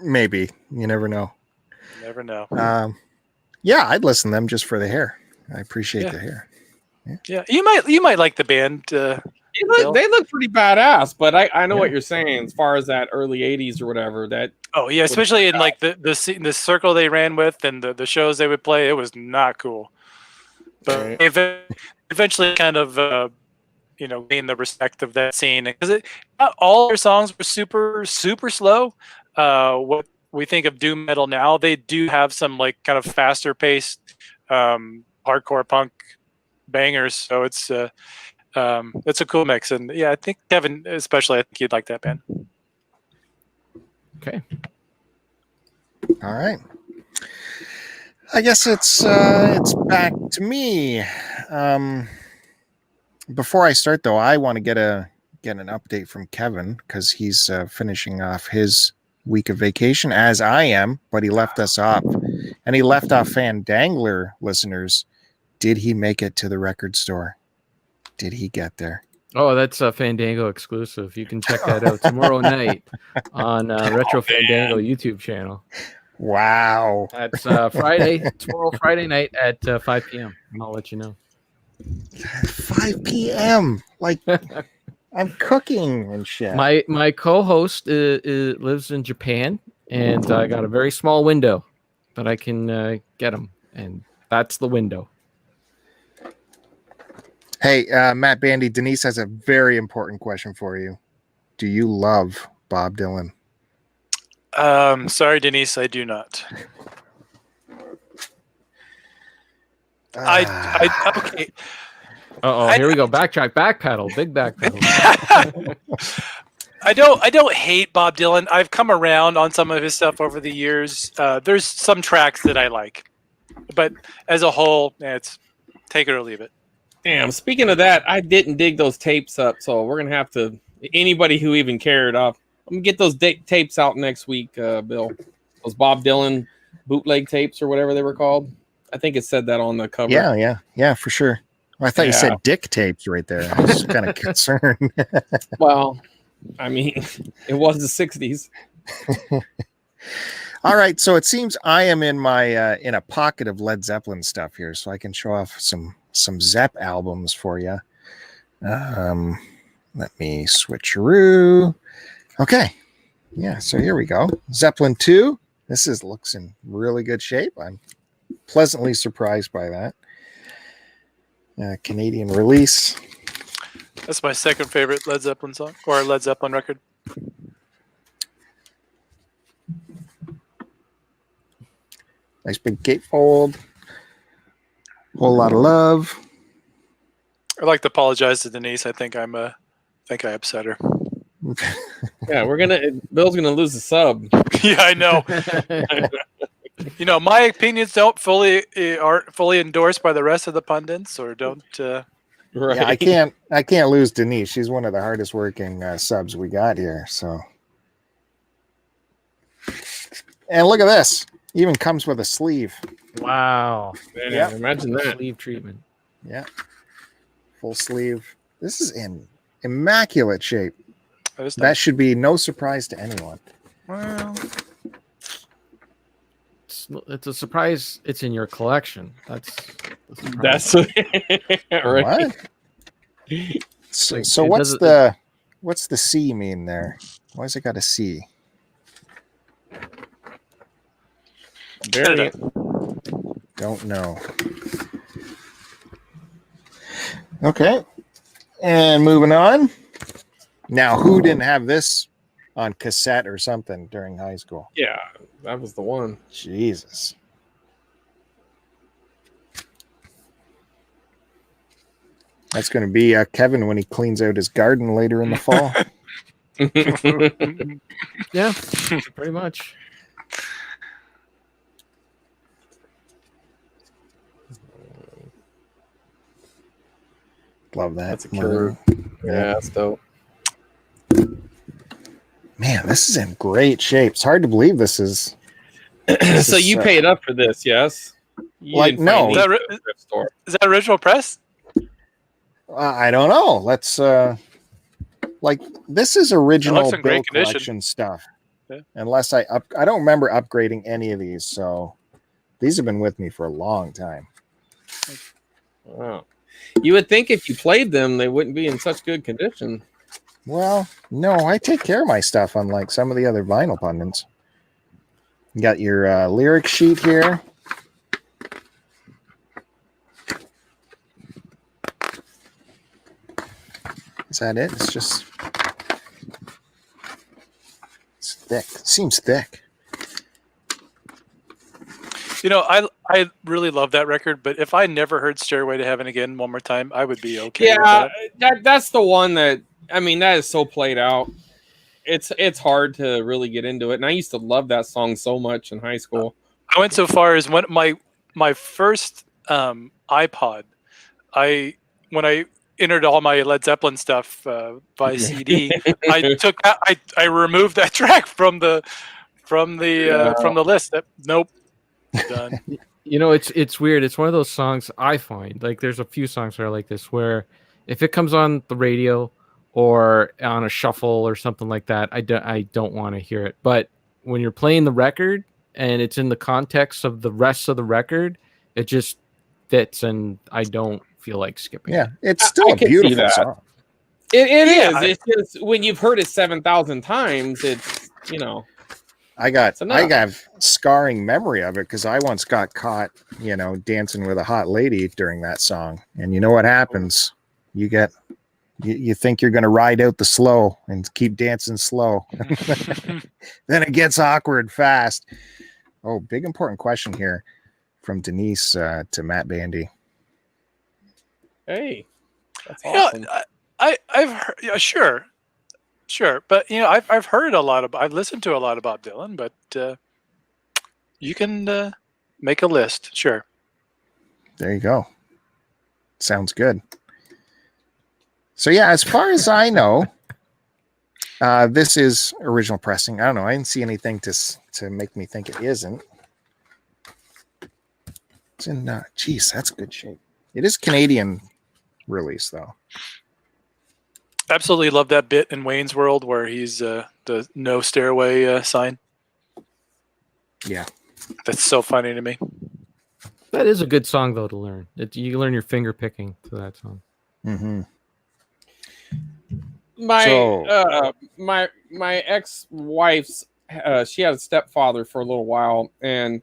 Maybe, you never know. Never know. Yeah, I'd listen to them just for the hair. I appreciate the hair. Yeah, you might like the band. They look pretty badass, but I know what you're saying as far as that early '80s or whatever. That especially in like the circle they ran with, and the shows they would play, it was not cool. But they eventually kind of gained the respect of that scene, because not all their songs were super slow. What we think of doom metal now, they do have some like kind of faster paced hardcore punk bangers. So it's a cool mix, and yeah, I think Kevin especially, I think you'd like that band. Okay. All right. I guess it's back to me. Before I start though, I want to get an update from Kevin, because he's finishing off his week of vacation, as I am, but he left us off, and he left off Fandangler listeners. Did he make it to the record store? Did he get there? Oh, that's a Fandango exclusive. You can check that out tomorrow night on Retro Fandango YouTube channel. Wow. That's tomorrow Friday night at 5 p.m. I'll let you know. 5 p.m. Like, I'm cooking and shit. My co-host lives in Japan, and I got a very small window, but I can get him, and that's the window. Hey, Matt Bandy, Denise has a very important question for you. Do you love Bob Dylan? Sorry, Denise, I do not. Okay. Here we go. Backtrack, backpedal, big backpedal. I don't hate Bob Dylan. I've come around on some of his stuff over the years. There's some tracks that I like, but as a whole, it's take it or leave it. Damn. Speaking of that, I didn't dig those tapes up, so we're gonna have to. Anybody who even cared, I'm gonna get those tapes out next week, Bill. Those Bob Dylan bootleg tapes or whatever they were called. I think it said that on the cover. Yeah, for sure. Well, I thought you said dick tapes right there. I was kind of concerned. Well, I mean, it was the 60s. All right, so it seems I am in my in a pocket of Led Zeppelin stuff here, so I can show off some Zepp albums for you. Let me switcheroo. Okay, yeah. So here we go. Zeppelin 2. This looks in really good shape. I'm pleasantly surprised by that. Canadian release. That's my second favorite Led Zeppelin song or Led Zeppelin record. Nice big gatefold. Whole lot of love. I'd like to apologize to Denise. I think I upset her. Yeah, Bill's gonna lose the sub. Yeah, I know. My opinions aren't fully endorsed by the rest of the pundits, or don't. Right. Yeah, I can't lose Denise. She's one of the hardest working subs we got here. So, and look at this. Even comes with a sleeve. Wow. Yeah, imagine that sleeve treatment. Yeah, full sleeve. This is in immaculate shape. That should be no surprise to anyone. Well, it's a surprise. It's in your collection. That's right. What? So what's the C mean there? Why has it got a C? Don't know. Okay. And moving on. Now, who didn't have this on cassette or something during high school? Yeah, that was the one. Jesus. That's going to be Kevin when he cleans out his garden later in the fall. Yeah, pretty much. Love that. That's a killer. Yeah, that's dope. Man, this is in great shape. It's hard to believe this is. So you paid up for this, yes? No. Is that original press? I don't know. Let's this is original Bill collection stuff. Yeah. Unless I don't remember upgrading any of these, so these have been with me for a long time. Wow. You would think if you played them, they wouldn't be in such good condition. Well, no, I take care of my stuff, unlike some of the other vinyl pundits. You got your lyric sheet here. Is that it? It's thick. It seems thick. I really love that record, but if I never heard Stairway to Heaven again one more time, I would be okay. Yeah, that's the one that is so played out. It's hard to really get into it, and I used to love that song so much in high school. I went so far as when my first iPod, when I entered all my Led Zeppelin stuff by CD, I removed that track from the list. Nope. Done. It's weird. It's one of those songs I find, like, there's a few songs that are like this, where if it comes on the radio or on a shuffle or something like that, I don't want to hear it. But when you're playing the record and it's in the context of the rest of the record, it just fits, and I don't feel like skipping. Yeah, it's still a beautiful song. It is. It's just when you've heard it 7,000 times, it's I got scarring memory of it because I once got caught, dancing with a hot lady during that song. And you know what happens? You think you're going to ride out the slow and keep dancing slow. Then it gets awkward fast. Oh, big important question here from Denise to Matt Bandy. Hey, that's awesome. I've heard, sure. Sure, but I've heard I've listened to a lot about Dylan, but you can make a list. Sure. There you go. Sounds good. So yeah, as far as I know, this is original pressing. I don't know. I didn't see anything to make me think it isn't. It's in. Geez, that's good shape. It is Canadian release though. Absolutely love that bit in Wayne's World where he's the no stairway sign. Yeah. That's so funny to me. That is a good song though to learn. You learn your finger picking to that song. Mm-hmm. My ex-wife's she had a stepfather for a little while, and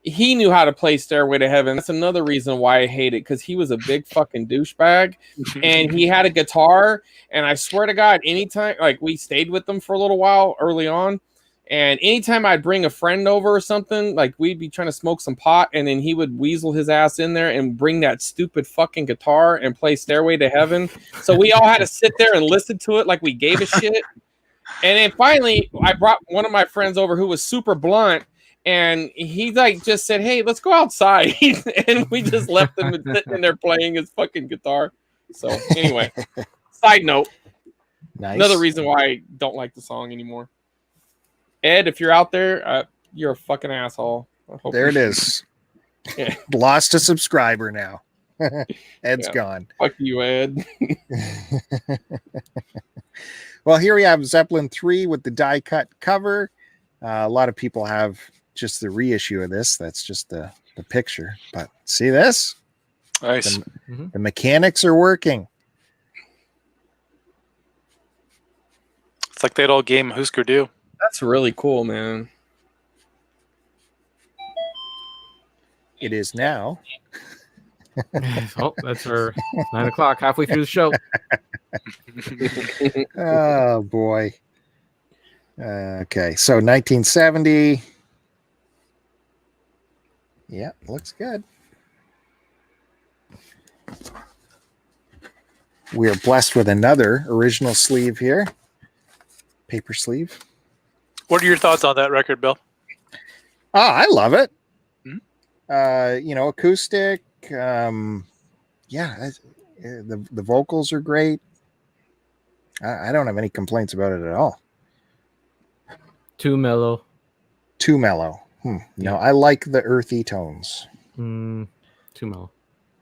he knew how to play Stairway to Heaven. That's another reason why I hate it, because he was a big fucking douchebag, and he had a guitar. And I swear to God, anytime, like, we stayed with them for a little while early on, and anytime I'd bring a friend over or something, like, we'd be trying to smoke some pot, and then he would weasel his ass in there and bring that stupid fucking guitar and play Stairway to Heaven. So we all had to sit there and listen to it like we gave a shit. And then finally, I brought one of my friends over who was super blunt, and he like just said, "Hey, let's go outside," and we just left him sitting in there playing his fucking guitar. So anyway, side note, Nice. another reason why I don't like the song anymore. Ed, if you're out there, you're a fucking asshole. There it is. Yeah. Lost a subscriber now. Ed's Yeah. gone. Fuck you, Ed. Well, here we have Zeppelin 3 with the die cut cover. A lot of people have just the reissue of this. That's just the picture. But see this? Nice. The mechanics are working. It's like that old game Husker Du. That's really cool, man. It is now. Oh, that's our 9 o'clock, halfway through the show. Oh, boy. Okay, so 1970. Yeah, looks good. We are blessed with another original sleeve here. Paper sleeve. What are your thoughts on that record, Bill? Oh, I love it. Hmm? Acoustic. The vocals are great. I don't have any complaints about it at all. Too mellow. Too mellow. No, I like the earthy tones. Too mellow.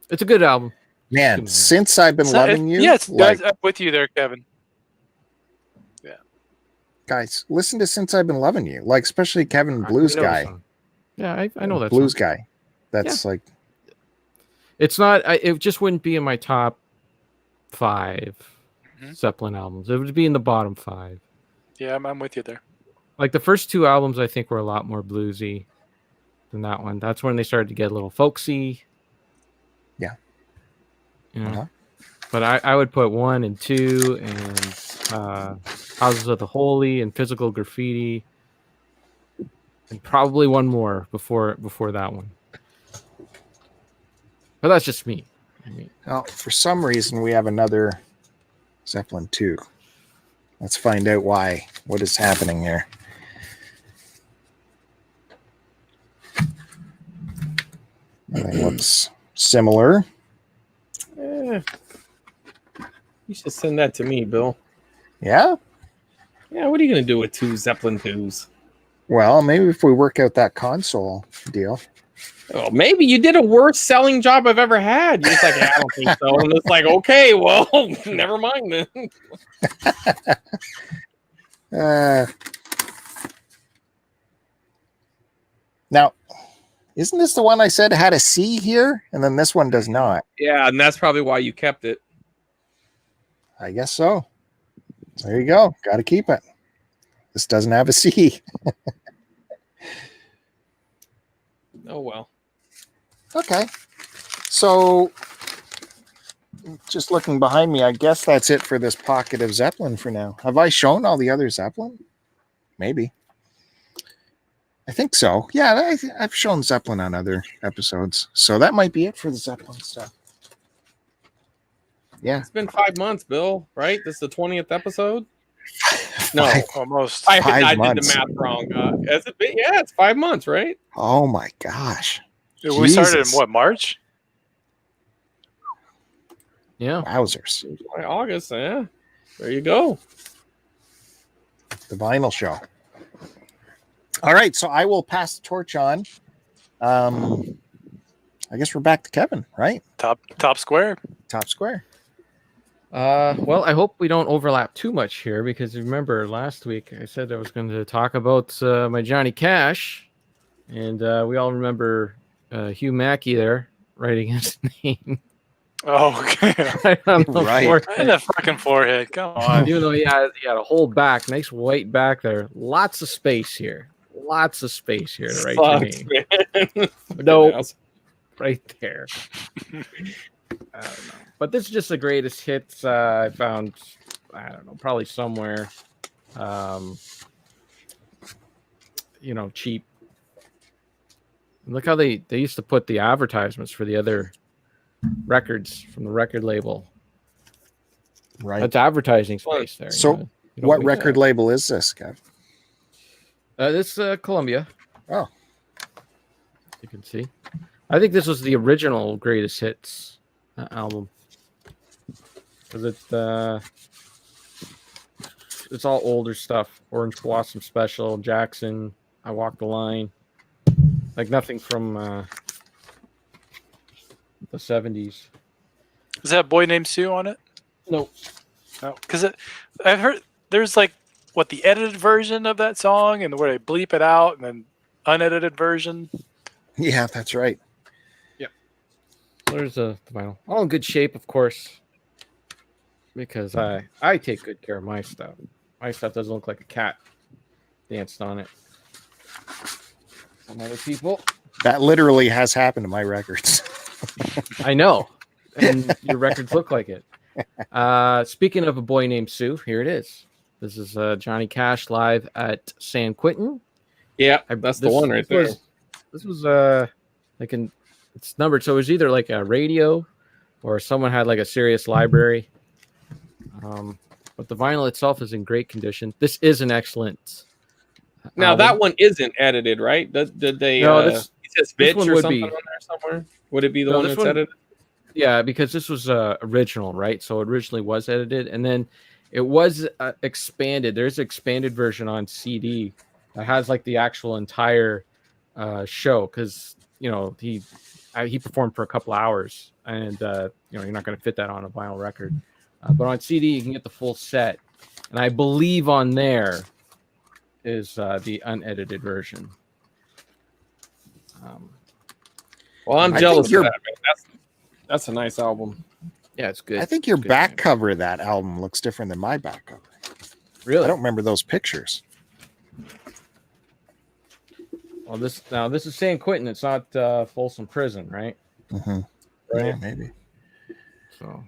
It's a good album. Man, since I've been loving you. Yes, guys, I'm with you there, Kevin. Guys, listen to Since I've Been Loving You. Like, especially Kevin Blues Guy. Yeah, I know that Blues song. Guy. That's like... It's not... it just wouldn't be in my top 5 Zeppelin albums. It would be in the bottom 5. Yeah, I'm with you there. Like, the first 2 albums, I think, were a lot more bluesy than that one. That's when they started to get a little folksy. Yeah. You know? But I would put 1 and 2 and Houses of the Holy and Physical Graffiti, and probably one more before that one. But that's just me. For some reason, we have another Zeppelin 2. Let's find out why. What is happening here? It looks similar. You should send that to me, Bill. Yeah? Yeah, what are you going to do with 2 Zeppelin 2s? Well, maybe if we work out that console deal. Oh, maybe you did a worse selling job I've ever had. You're just like, I don't think so. And it's like, okay, well, never mind then. Now, isn't this the one I said had a C here? And then this one does not. Yeah, and that's probably why you kept it. I guess so. So there you go. Got to keep it. This doesn't have a C. Oh, well. Okay. So just looking behind me, I guess that's it for this pocket of Zeppelin for now. Have I shown all the other Zeppelin? Maybe. I think so. Yeah, I've shown Zeppelin on other episodes. So that might be it for the Zeppelin stuff. Yeah. It's been 5 months, Bill, right? This is the 20th episode? No, almost. I 5 did months. the math wrong. It's 5 months, right? Oh my gosh. We started in Jesus. what, March? Yeah. Wowzers. July, August. Yeah, there you go. The vinyl show. All right, so I will pass the torch on. I guess we're back to Kevin, right? Top square. Top square. Well, I hope we don't overlap too much here because remember last week I said I was going to talk about my Johnny Cash, and we all remember Hugh Mackey there writing his name. Oh, okay. Right on the Right. forehead. Right in the fucking forehead. Come on. Even though he had a whole back, nice white back there. Lots of space here. Lots of space here to write your Sucks, name. man. No, right there. I don't know. But this is just the greatest hits I found. I don't know, probably somewhere. Cheap. Look how they used to put the advertisements for the other records from the record label. Right. That's advertising space there. So what record label is this, Kev? This Columbia. Oh. You can see. I think this was the original greatest hits album. Because it's all older stuff. Orange Blossom Special, Jackson, I Walk the Line. Like nothing from the 70s. Is that Boy Named Sue on it? Nope. No, because I've heard there's like the edited version of that song and where they bleep it out and then unedited version. Yeah, that's right. Yep. There's the vinyl. All in good shape, of course. Because I take good care of my stuff. My stuff doesn't look like a cat danced on it. Some other people. That literally has happened to my records. I know. And your records look like it. Speaking of A Boy Named Sue, here it is. This is Johnny Cash live at San Quentin. Yeah, that's the one right there. This was it's numbered, so it was either like a radio or someone had like a Sirius library. But the vinyl itself is in great condition. This is an excellent. Now album. that one isn't edited, right? Did they? No, it says bitch one or would something be. on there somewhere. Would it be the No, one this that's one- edited? Yeah, because this was original, right? So it originally was edited, and then it was expanded. There's an expanded version on CD that has like the actual entire show because he performed for a couple hours, and you're not going to fit that on a vinyl record. But on CD, you can get the full set, and I believe on there is the unedited version. Well, I'm I jealous think of that, man. That's a nice album. Yeah, it's good. I think your It's good, back man. cover of that album looks different than my back cover. Really? I don't remember those pictures. Well, this is San Quentin. It's not Folsom Prison, right? Mm-hmm. Right. Yeah, maybe. So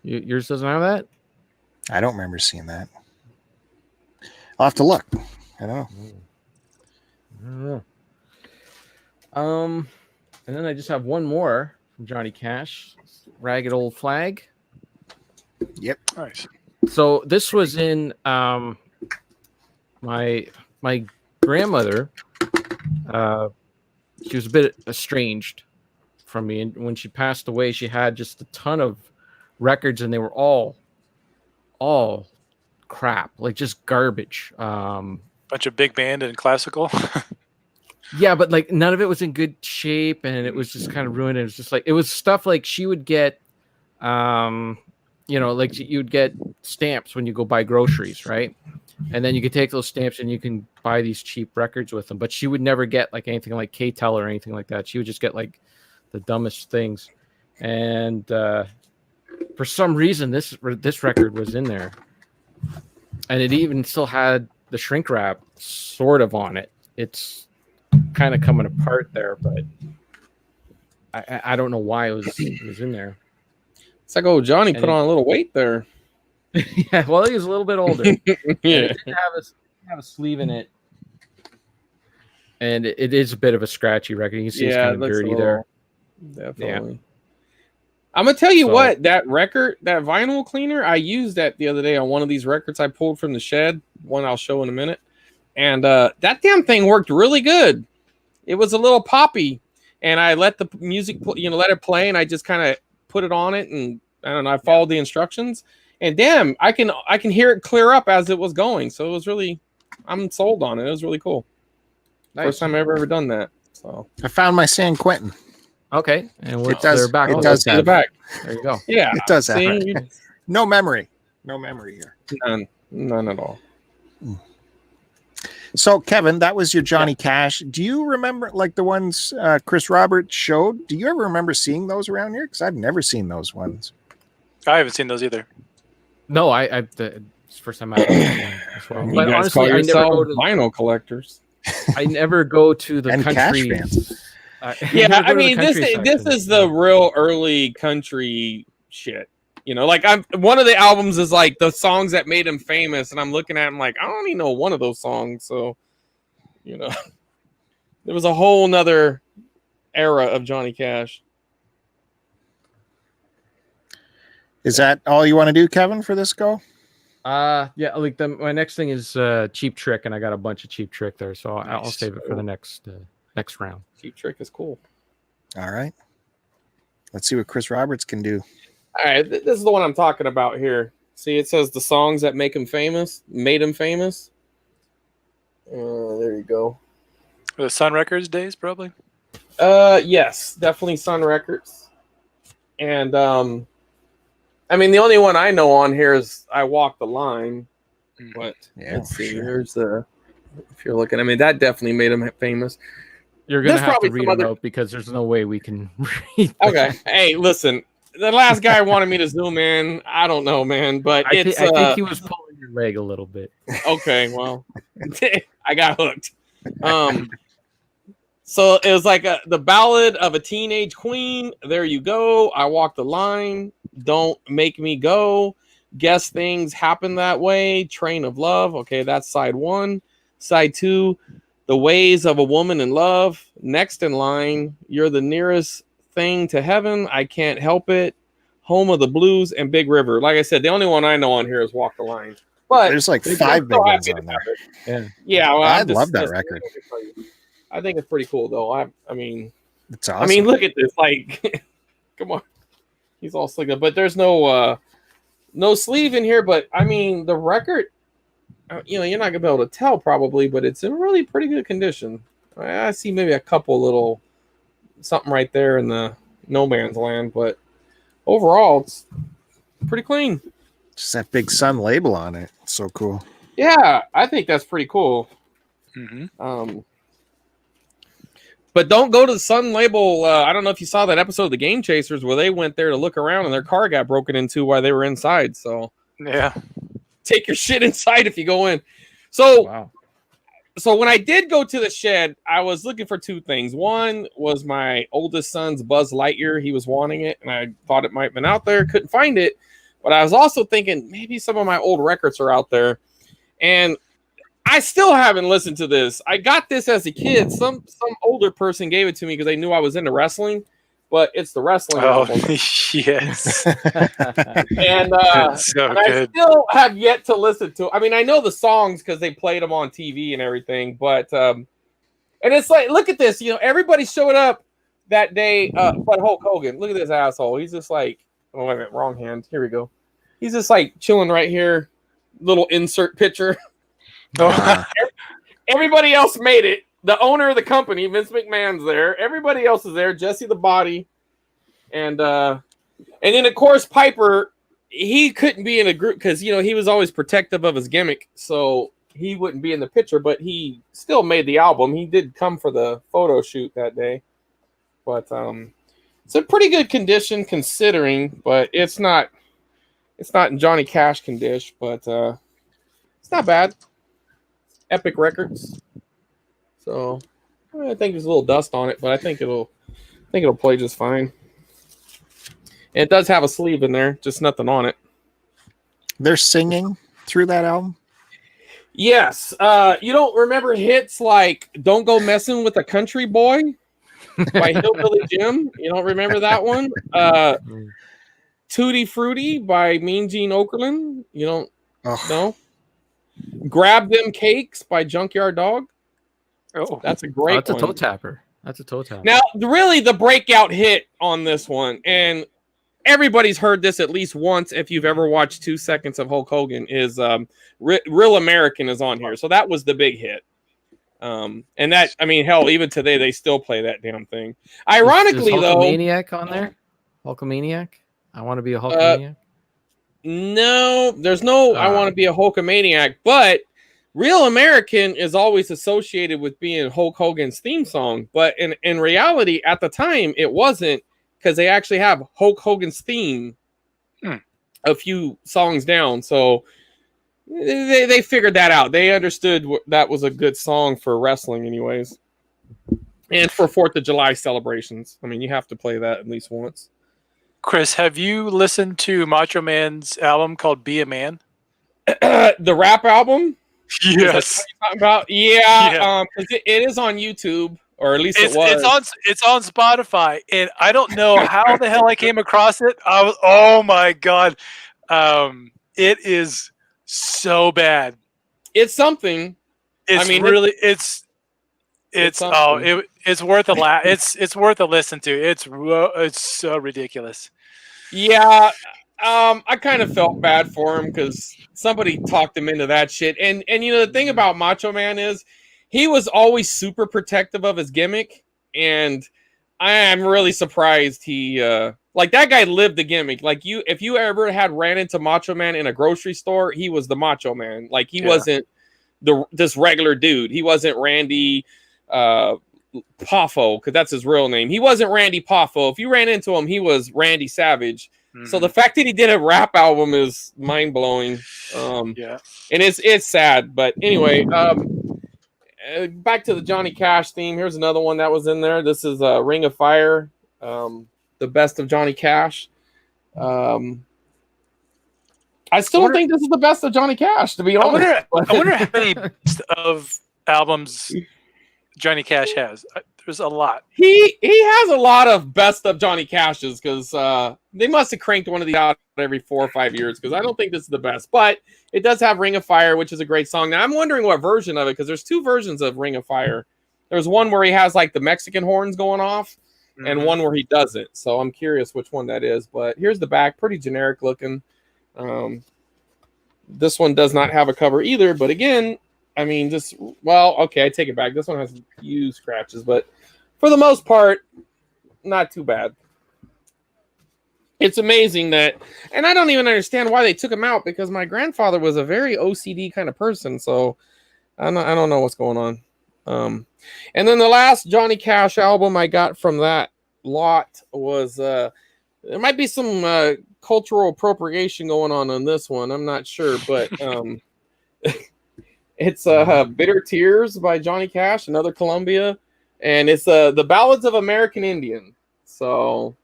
yours doesn't have that? I don't remember seeing that. I'll have to look. I don't know. I don't know. And then I just have one more from Johnny Cash, Ragged Old Flag. Yep. Nice. So this was in my grandmother. She was a bit estranged from me, and when she passed away, she had just a ton of records, and they were all crap, like just garbage. Bunch of big band and classical. Yeah, but like none of it was in good shape, and it was just kind of ruined. It was just like it was stuff like she would get, like you'd get stamps when you go buy groceries, right? And then you could take those stamps and you can buy these cheap records with them. But she would never get like anything like K-Tel or anything like that. She would just get like the dumbest things. And for some reason, this record was in there, and it even still had the shrink wrap sort of on it. It's kind of coming apart there, but I don't know why it was in there. It's like, Johnny put on a little weight there. Yeah, well, he was a little bit older. Yeah. It didn't have a sleeve in it, and it is a bit of a scratchy record. You can see it's kind of it looks dirty a there. little- Definitely. I'm gonna tell you what, that record, that vinyl cleaner, I used that the other day on one of these records I pulled from the shed. One I'll show in a minute, and that damn thing worked really good. It was a little poppy, and I let the music, let it play, and I just kind of put it on it, and I don't know, I followed the instructions, and damn, I can hear it clear up as it was going. So it was really, I'm sold on it. It was really cool. Nice. First time I've ever done that. So I found my San Quentin. Okay, and it does. Back. It does have. Back. There you go. Yeah, it does have. No memory. No memory here. None at all. So, Kevin, that was your Johnny Cash. Do you remember, like, the ones Chris Roberts showed? Do you ever remember seeing those around here? Because I've never seen those ones. I haven't seen those either. No, it's the first time I've seen them as well. You guys honestly, call yourself vinyl collectors. I never go to the and country. Cash fans. I mean, this is the real early country shit. Like one of the albums is like the songs that made him famous, and I'm looking at him like, I don't even know one of those songs. So, there was a whole nother era of Johnny Cash. Is that all you want to do, Kevin, for this go? Yeah, like my next thing is Cheap Trick, and I got a bunch of Cheap Trick there, so I'll save it for the next round. Cheap Trick is cool. All right. Let's see what Chris Roberts can do. All right, this is the one I'm talking about here. See, it says the songs that made him famous. There you go. The Sun Records days, probably. Yes, definitely Sun Records. And I mean, the only one I know on here is "I Walk the Line." But let's see. Sure. Here's if you're looking. I mean, that definitely made him famous. You're gonna have to read them out because there's no way we can read. Okay. Hey, listen. The last guy wanted me to zoom in. I don't know, man, but I think he was pulling your leg a little bit. Okay, well, I got hooked. So it was like the ballad of a teenage queen. There you go. I walk the line. Don't make me go. Guess things happen that way. Train of love. Okay, that's side one. Side two, the ways of a woman in love. Next in line, you're the nearest thing to heaven. I can't help it. Home of the blues and Big River. Like I said, the only one I know on here is Walk the Line. But there's like 5 big ones on there. Yeah. Well, I love that record. I think it's pretty cool, though. I mean, it's awesome. I mean, look at this. Like, come on, he's all slicked up, but there's no sleeve in here. But I mean, the record, you're not gonna be able to tell probably, but it's in really pretty good condition. I see maybe a couple little something right there in the no man's land, but overall, it's pretty clean. Just that big Sun label on it. It's so cool. Yeah, I think that's pretty cool. Mm-hmm. But don't go to the Sun label. I don't know if you saw that episode of The Game Chasers where they went there to look around and their car got broken into while they were inside. So yeah, take your shit inside if you go in. So, So when I did go to the shed, I was looking for 2 things. One was my oldest son's Buzz Lightyear. He was wanting it, and I thought it might have been out there. Couldn't find it. But I was also thinking maybe some of my old records are out there. And I still haven't listened to this. I got this as a kid. Some older person gave it to me because they knew I was into wrestling. But it's the wrestling album. Yes. And so and good. I still have yet to listen to it. I mean, I know the songs because they played them on TV and everything. But and it's like, look at this. Everybody showed up that day. But Hulk Hogan, look at this asshole. He's just like, oh, wait a minute, wrong hand. Here we go. He's just like chilling right here. Little insert picture. Everybody else made it. The owner of the company, Vince McMahon's there. Everybody else is there. Jesse the Body, and then of course Piper. He couldn't be in a group because he was always protective of his gimmick, so he wouldn't be in the picture. But he still made the album. He did come for the photo shoot that day, but it's a pretty good condition considering. But it's not in Johnny Cash condition, but it's not bad. Epic Records. So I think there's a little dust on it, but I think it'll play just fine. And it does have a sleeve in there, just nothing on it. They're singing through that album? Yes. You don't remember hits like "Don't Go Messing with a Country Boy"? by Hillbilly Jim. You don't remember that one? Tutti Frutti by Mean Gene Okerlund. You don't know? Grab Them Cakes by Junkyard Dog. Oh, that's a great one. That's a toe tapper. That's a toe tapper. Now, really, the breakout hit on this one, and everybody's heard this at least once if you've ever watched 2 seconds of Hulk Hogan, is Real American is on here. So that was the big hit. And that, I mean, hell, even today, they still play that damn thing. Ironically, is though. Hulkamaniac on there? Hulkamaniac? I want to be a Hulkamaniac? No, there's no I want to be a Hulkamaniac, but Real American is always associated with being Hulk Hogan's theme song. But in reality, at the time, it wasn't, because they actually have Hulk Hogan's theme a few songs down. So they figured that out. They understood that was a good song for wrestling anyways. And for 4th of July celebrations. I mean, you have to play that at least once. Chris, have you listened to Macho Man's album called Be a Man? The rap album? Yes. About? Yeah. It is on YouTube, or at least it was. It's on Spotify, and I don't know how the hell I came across it. Oh my god, it is so bad. It's something. It's it's worth a laugh. It's worth a listen to. It's so ridiculous. Yeah. I kind of felt bad for him because somebody talked him into that shit. And you know, the thing about Macho Man is he was always super protective of his gimmick. And I am really surprised he like that guy lived the gimmick. Like if you ever had ran into Macho Man in a grocery store, he was the Macho Man. Like he wasn't this regular dude. He wasn't Randy Poffo, because that's his real name. He wasn't Randy Poffo. If you ran into him, he was Randy Savage. So the fact that he did a rap album is mind blowing. And it's sad, but anyway, back to the Johnny Cash theme. Here's another one that was in there. This is Ring of Fire, the best of Johnny Cash. I still don't think this is the best of Johnny Cash, to be honest. I wonder how many best of albums Johnny Cash has. There's a lot. He has a lot of best of Johnny Cash's, because they must have cranked one of these out every 4 or 5 years, because I don't think this is the best. But it does have Ring of Fire, which is a great song. Now, I'm wondering what version of it, because there's 2 versions of Ring of Fire. There's one where he has like the Mexican horns going off, and one where he doesn't. So I'm curious which one that is. But here's the back, pretty generic looking. This one does not have a cover either, but again, I mean, okay, I take it back. This one has a few scratches, but for the most part, not too bad. It's amazing that, and I don't even understand why they took him out, because my grandfather was a very OCD kind of person, so I don't know what's going on. And then the last Johnny Cash album I got from that lot was, there might be some cultural appropriation going on this one. I'm not sure, but it's Bitter Tears by Johnny Cash, another Columbia, and it's the Ballads of American Indian. So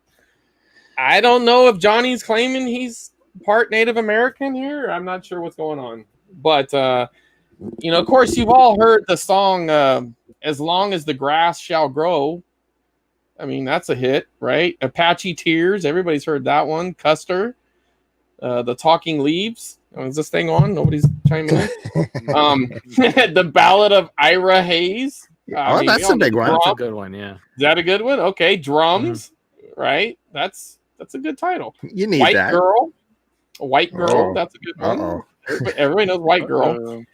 I don't know if Johnny's claiming he's part Native American here. I'm not sure what's going on, but you know, of course, you've all heard the song "As Long as the Grass Shall Grow." I mean, that's a hit, right? Apache Tears, everybody's heard that one. Custer, The Talking Leaves. Is this thing on? Nobody's chiming in. The Ballad of Ira Hayes. That's a big one. That's a good one, yeah. Is that a good one? Okay, Drums, right? That's a good title. You need White that. Girl. White Girl, that's a good one. Everybody knows White Girl.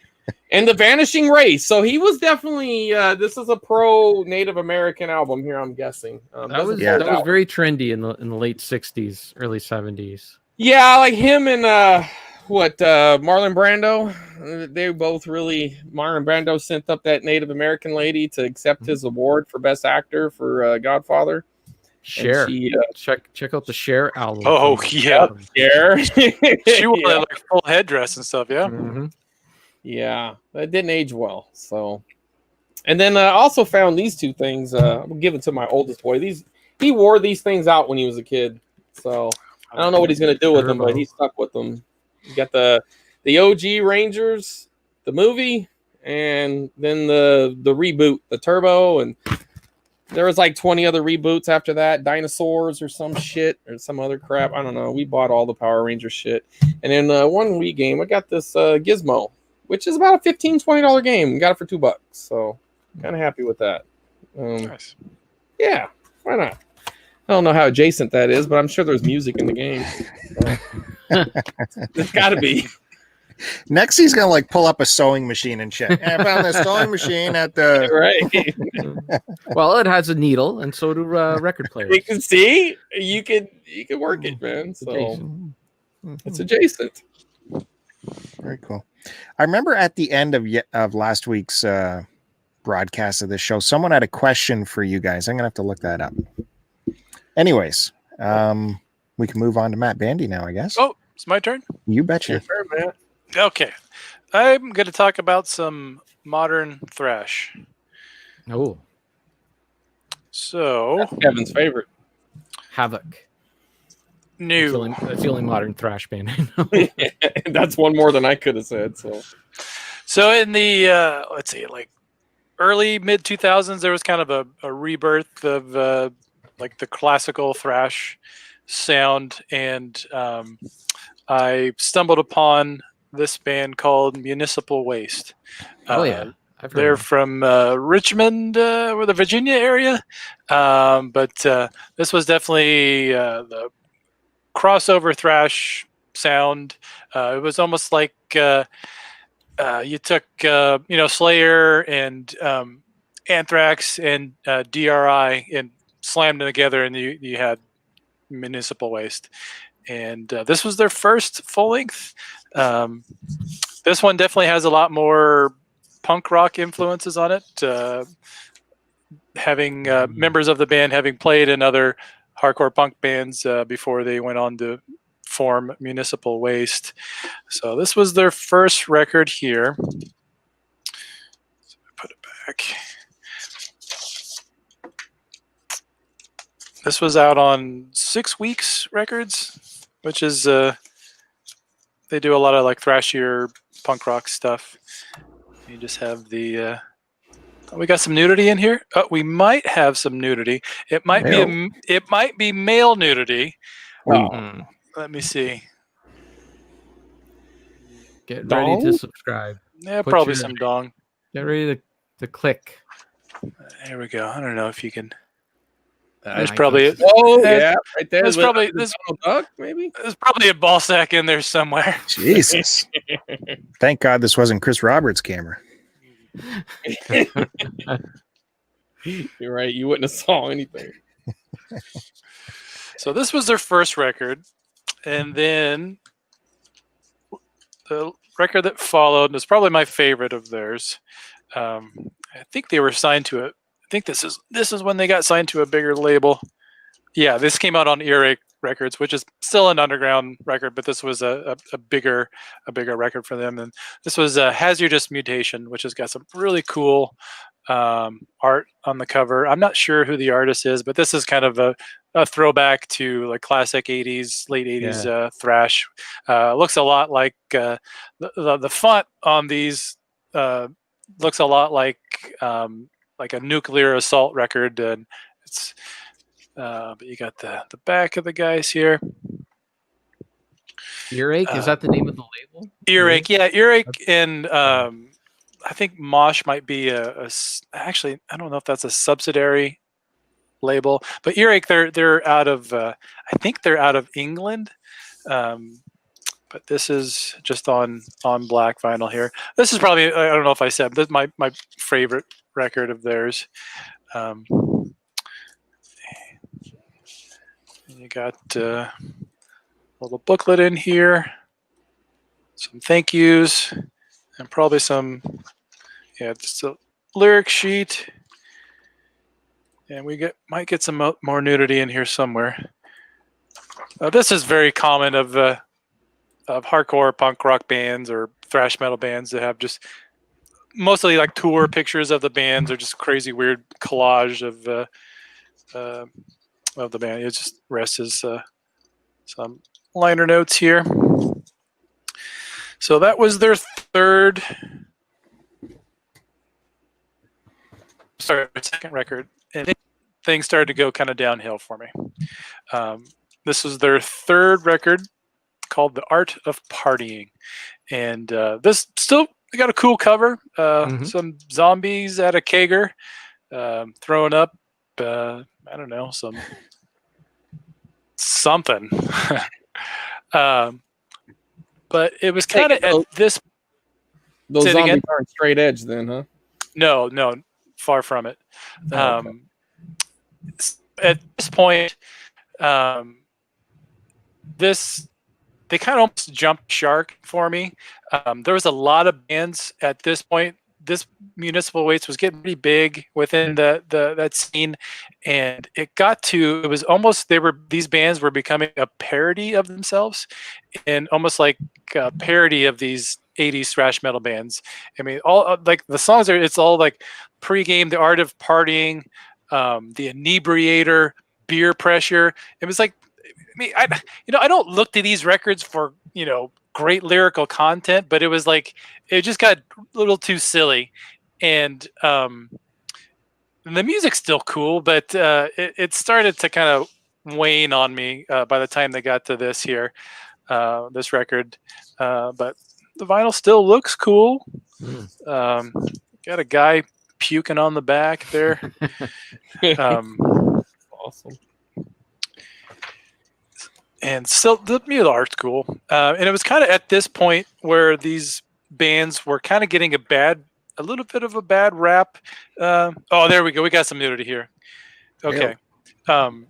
And The Vanishing Race. So he was definitely, this is a pro-Native American album here, I'm guessing. That was very trendy in the late 60s, early 70s. Yeah, like him and Marlon Brando. They both really, Marlon Brando sent up that Native American lady to accept his award for Best Actor for Godfather. Cher. Check out the Cher album. Oh, yeah. Cher. She wore that like full headdress and stuff, yeah. Mm-hmm. Yeah, that didn't age well. So, and then I also found these 2 things. I'll give it to my oldest boy. He wore these things out when he was a kid. So I don't know what he's gonna do with them, but he stuck with them. You got the OG Rangers, the movie, and then the reboot, the Turbo, and There was like 20 other reboots after that, dinosaurs or some shit or some other crap. I don't know. We bought all the Power Ranger shit. And in one Wii game, I got this Gizmo, which is about a $15, $20 game. Got it for $2. So kind of happy with that. Nice. Yeah, why not? I don't know how adjacent that is, but I'm sure there's music in the game. So. It's got to be. Next, he's gonna like pull up a sewing machine and shit. I found this sewing machine at the Right. Well, it has a needle, and so do record players. You can see, you can work it, man. So Adjacent. it's adjacent. Very cool. I remember at the end of last week's broadcast of this show, someone had a question for you guys. I'm gonna have to look that up. Anyways, we can move on to Matt Bandy now, I guess. Oh, it's my turn. You betcha. Sure, man. Okay, I'm going to talk about some modern thrash. Oh, So That's Kevin's favorite. Havoc. new. That's the only modern thrash band I know. That's one more than I could have said. So in the let's see, like early mid 2000s, there was kind of a rebirth of like the classical thrash sound, and I stumbled upon this band called Municipal Waste. Oh yeah, I've heard They're of them. from Richmond, or the Virginia area, but this was definitely the crossover thrash sound. It was almost like you took Slayer and Anthrax and DRI and slammed them together, and you had Municipal Waste. And this was their first full length. This one definitely has a lot more punk rock influences on it. Having members of the band having played in other hardcore punk bands before they went on to form Municipal Waste. So this was their first record here. So put it back. This was out on 6 Weeks Records, which is they do a lot of like thrashier punk rock stuff. You just have the we got some nudity in here. We might have some nudity. It might be male nudity. Mm. Let me see. Get Dong? ready to subscribe. Yeah, Put probably your- some dong. Get ready to click. There we go. I don't know if you can. Nah, There's I probably can't. Oh There's- yeah, right there. there's probably- Donald Duck, maybe. there's probably a ball sack in there somewhere. Jesus. Thank God this wasn't Chris Roberts' camera. You're right. You wouldn't have saw anything. So this was their first record, and then the record that followed was probably my favorite of theirs. I think they were signed to it. I think this is when they got signed to a bigger label. Yeah, this came out on Earache Records, which is still an underground record, but this was a bigger record for them. And this was Hazardous Mutation, which has got some really cool art on the cover. I'm not sure who the artist is, but this is kind of a throwback to like classic 80s, late 80s thrash. Looks a lot like the font on these looks a lot like a Nuclear Assault record, and it's but you got the back of the guys here. Earache, is that the name of the label? Earache, yeah, Earache, and I think Mosh might be actually, I don't know if that's a subsidiary label, but Earache, they're out of I think they're out of England, but this is just on black vinyl here. This is probably, I don't know if I said, this is my favorite record of theirs. You got a little booklet in here, some thank yous, and probably some, just a lyric sheet. And we might get some more nudity in here somewhere. This is very common of hardcore punk rock bands or thrash metal bands that have just mostly like tour pictures of the bands, or just crazy weird collage of the band. It just rests as some liner notes here. So that was their second record. And things started to go kind of downhill for me. This was their third record, called The Art of Partying. And this still got a cool cover. Some zombies at a kegger throwing up, I don't know, something. But it was kind of at this. Those zombies aren't straight edge then, huh? No, far from it. Okay. At this point, they kind of almost jumped shark for me. There was a lot of bands at this point. This Municipal Waste was getting pretty big within that scene, and it was almost these bands were becoming a parody of themselves, and almost like a parody of these 80s thrash metal bands. I mean, all like the songs it's all like Pregame, The Art of Partying, The Inebriator, Beer Pressure. It was like, I mean, I don't look to these records for, great lyrical content, but it was like, it just got a little too silly. And the music's still cool, but it started to kind of wane on me by the time they got to this record. But the vinyl still looks cool. Got a guy puking on the back there. Awesome. And still, the art's cool. And it was kind of at this point where these bands were kind of getting a little bit of a bad rap. Oh, there we go. We got some nudity here. Okay. And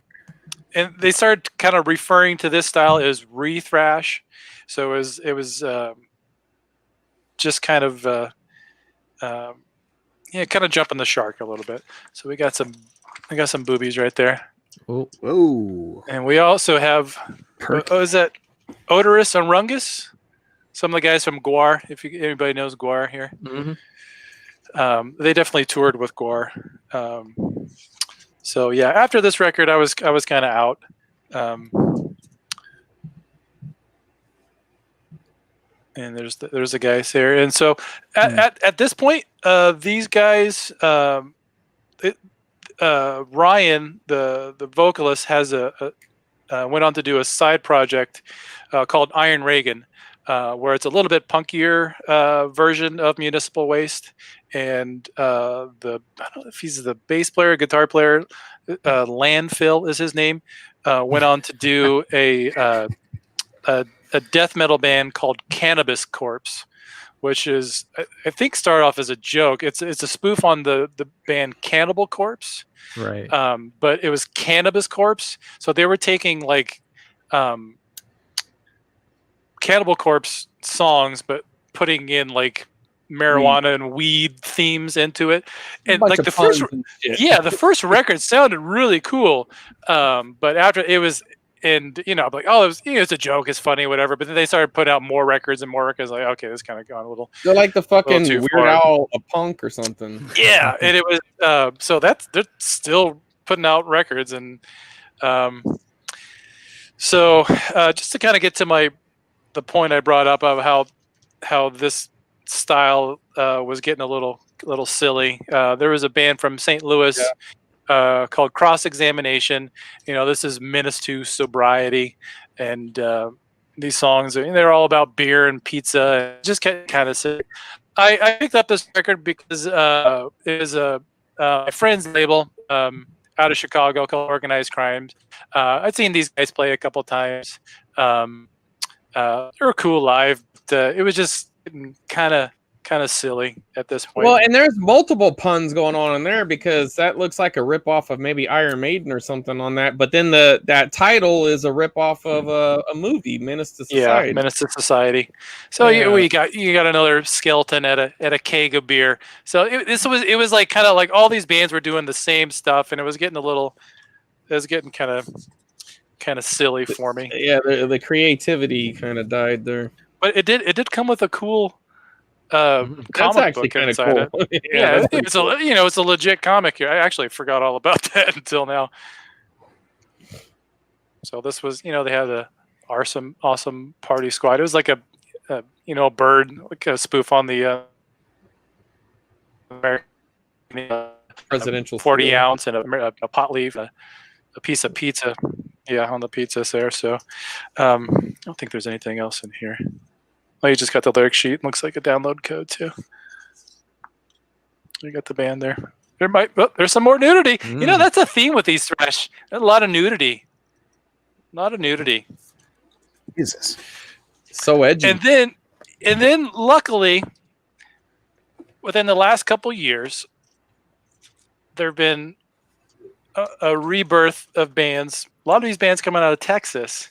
they started kind of referring to this style as re-thrash. So it was just kind of kind of jumping the shark a little bit. So I got some boobies right there. Whoa. And we also have, is that Odorous and Rungus? Some of the guys from Guar, if anybody knows Guar here. They definitely toured with Guar. So yeah, after this record, I was kind of out. And there's the guys there. And so at this point, these guys, Ryan, the vocalist, went on to do a side project called Iron Reagan, where it's a little bit punkier version of Municipal Waste. And I don't know if he's the bass player, guitar player, Landfill is his name, went on to do a death metal band called Cannabis Corpse, which is, I think, started off as a joke. It's a spoof on the band Cannibal Corpse, right? But it was Cannabis Corpse, so they were taking like Cannibal Corpse songs, but putting in like marijuana and weed themes into it. And like the first record sounded really cool, but after it was. And I'm like, oh, it's a joke, it's funny, whatever. But then they started putting out more records and more records. Like, okay, this kind of gone a little. They're like the fucking Weird Al, a punk or something. Yeah, and it was so they're still putting out records, and so just to kind of get to the point I brought up of how this style was getting a little silly. There was a band from St. Louis. Yeah. Called Cross Examination. This is Menace to Sobriety, and these songs they're all about beer and pizza. Just kind of sick. I picked up this record because it was a friend's label out of Chicago called Organized Crimes. I'd seen these guys play a couple times. They were cool live. But, it was just kind of silly at this point. Well, and there's multiple puns going on in there because that looks like a ripoff of maybe Iron Maiden or something on that. But then that title is a ripoff of a movie, Menace to Society. Yeah, Menace to Society. So you got another skeleton at a keg of beer. So it was like kind of like all these bands were doing the same stuff, and it was getting kind of silly for me. Yeah, the creativity kind of died there. But it did come with a cool. That's actually kind of cool. Yeah, it's a legit comic here. I actually forgot all about that until now. So this was, they had a awesome party squad. It was like a bird, like a spoof on the American Presidential 40 steel. ounce and a pot leaf, a piece of pizza. Yeah, on the pizzas there. So I don't think there's anything else in here. Oh, you just got the lyric sheet. Looks like a download code too. You got the band there. There's some more nudity. You know, that's a theme with these thrash. There's a lot of nudity. A lot of nudity. Jesus. So edgy. And then luckily, within the last couple years, there have been a rebirth of bands. A lot of these bands coming out of Texas,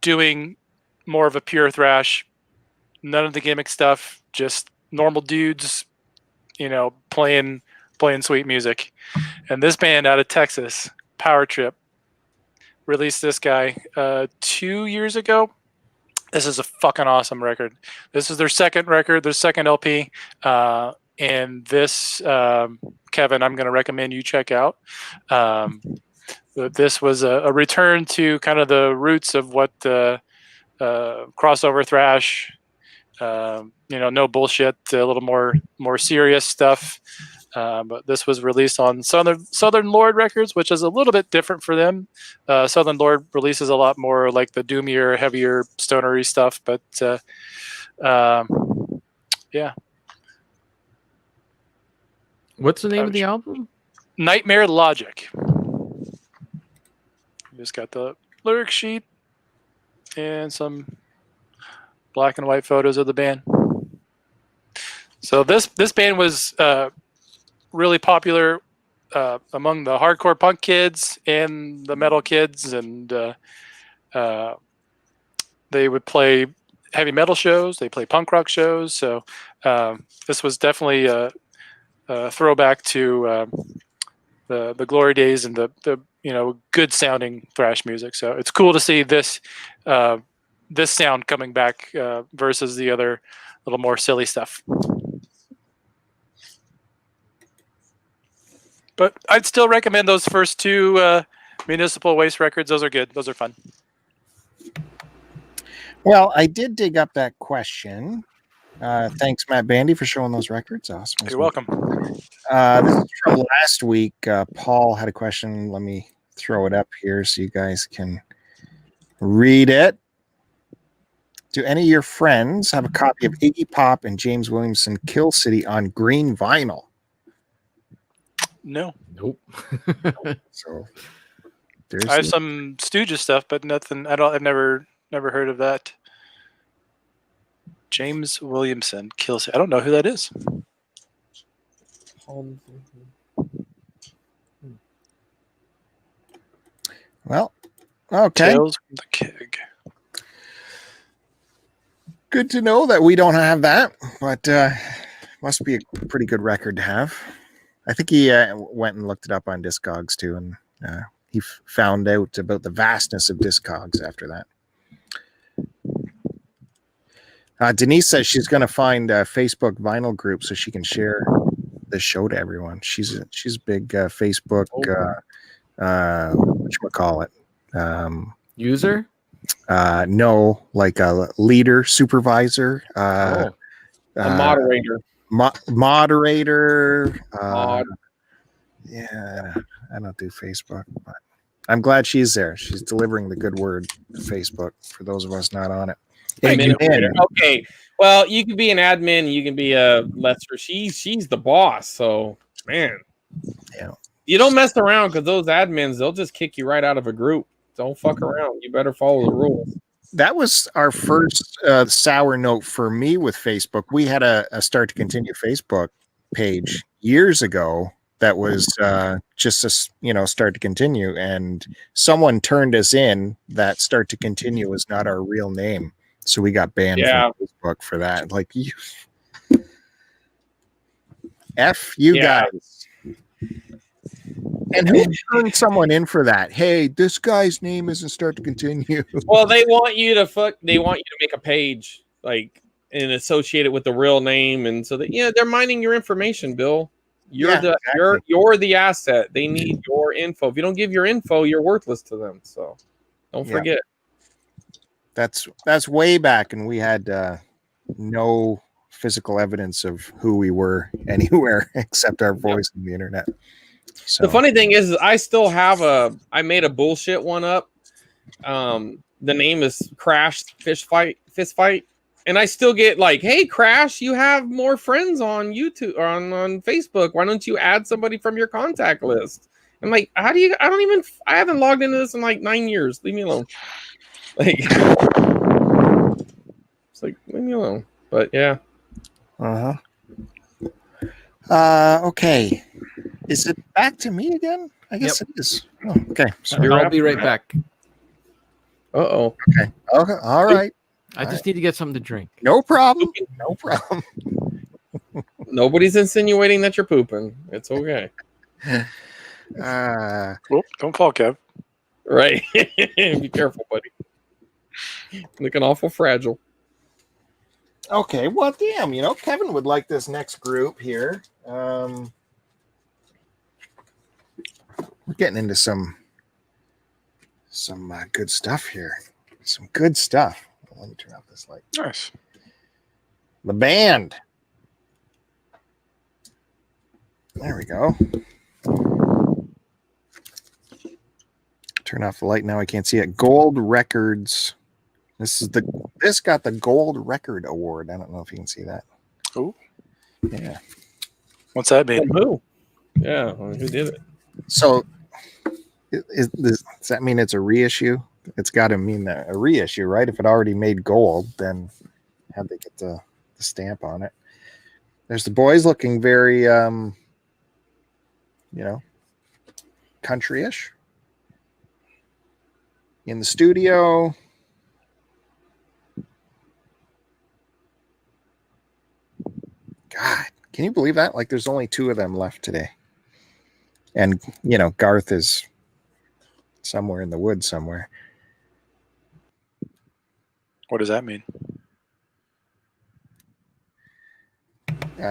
doing more of a pure thrash, none of the gimmick stuff, just normal dudes, you know, playing sweet music. And this band out of Texas, Power Trip, released this guy 2 years ago. This is a fucking awesome record. This is their second record, their second LP. And this, Kevin, I'm going to recommend you check out. This was a return to kind of the roots of what crossover thrash, you know, no bullshit, a little more serious stuff. But this was released on Southern Lord Records, which is a little bit different for them. Southern Lord releases a lot more like the doomier, heavier, stonery stuff. But yeah. What's the name of the album? Nightmare Logic. Just got the lyric sheet and some black and white photos of the band. So this band was really popular among the hardcore punk kids and the metal kids, and they would play heavy metal shows. They play punk rock shows. So this was definitely a throwback to the glory days and the you know, good sounding thrash music. So it's cool to see this this sound coming back versus the other little more silly stuff. But I'd still recommend those first two Municipal Waste records. Those are good. Those are fun. Well, I did dig up that question. Thanks, Matt Bandy, for showing those records. Awesome. You're welcome. This is from last week. Paul had a question. Let me throw it up here so you guys can read it. Do any of your friends have a copy of Iggy Pop and James Williamson Kill City on green vinyl? No. Nope. So I have some Stooges stuff, but nothing. I've never heard of that. James Williamson Kill City. I don't know who that is. Well, okay. Tales from the Keg. Good to know that we don't have that, but must be a pretty good record to have. I think he went and looked it up on Discogs too, and he found out about the vastness of Discogs after that. Denise says she's going to find a Facebook vinyl group so she can share the show to everyone. She's a big Facebook whatchamacallit? User? No, like a leader, supervisor, A moderator. Moderator. Yeah, I don't do Facebook, but I'm glad she's there. She's delivering the good word to Facebook for those of us not on it. Okay, well, you can be an admin, you can be a lesser. She's the boss, so man, yeah, you don't mess around because those admins, they'll just kick you right out of a group. Don't fuck around. You better follow the rules. That was our first sour note for me with Facebook. We had a Start to Continue Facebook page years ago that was just a Start to Continue, and someone turned us in that Start to Continue was not our real name, so we got banned from Facebook for that. Like, you guys. And who turned someone in for that? Hey, this guy's name isn't Start to Continue. Well, they want you to make a page like and associate it with the real name, and so that they're mining your information, Bill. You're the asset. They need your info. If you don't give your info, you're worthless to them. So don't forget. That's way back, and we had no physical evidence of who we were anywhere except our voice on the internet. So the funny thing is I still have I made a bullshit one up. The name is Crash Fist Fight, and I still get like, "Hey, Crash, you have more friends on YouTube or on Facebook. Why don't you add somebody from your contact list?" I'm like, "How do you? I haven't logged into this in like 9 years. Leave me alone." Like, it's like, leave me alone. But yeah. Okay. Is it back to me again? I guess it is. Oh, okay. So I'll be right back. Uh-oh. Okay. Okay. All right. I just need to get something to drink. No problem. No problem. Nobody's insinuating that you're pooping. It's okay. Don't fall, Kev. Right. Be careful, buddy. Looking awful fragile. Okay. Well, damn. Kevin would like this next group here. We're getting into some good stuff here. Some good stuff. Let me turn off this light. Nice. The band. There we go. Turn off the light now. I can't see it. Gold Records. This got the Gold Record Award. I don't know if you can see that. Oh. Yeah. What's that mean? From who? Yeah. Who did it? So does that mean it's a reissue? It's got to mean a reissue, right? If it already made gold, then how'd they get the stamp on it? There's the boys looking very, country-ish. In the studio. God, can you believe that? Like, there's only 2 of them left today. And, Garth is somewhere in the woods somewhere. What does that mean?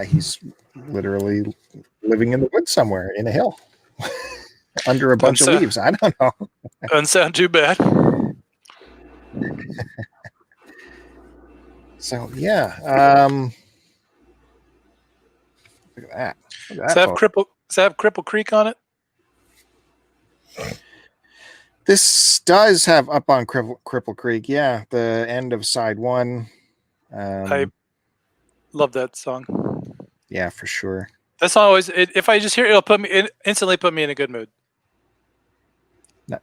He's literally living in the woods somewhere in a hill under a bunch of leaves. I don't know. Doesn't sound too bad. So, yeah. Look at that. Does that have Cripple Creek on it? This does have Up on Cripple Creek. Yeah, the end of side 1. I love that song. Yeah, for sure. That song always, if I just hear it, it'll instantly put me in a good mood. No.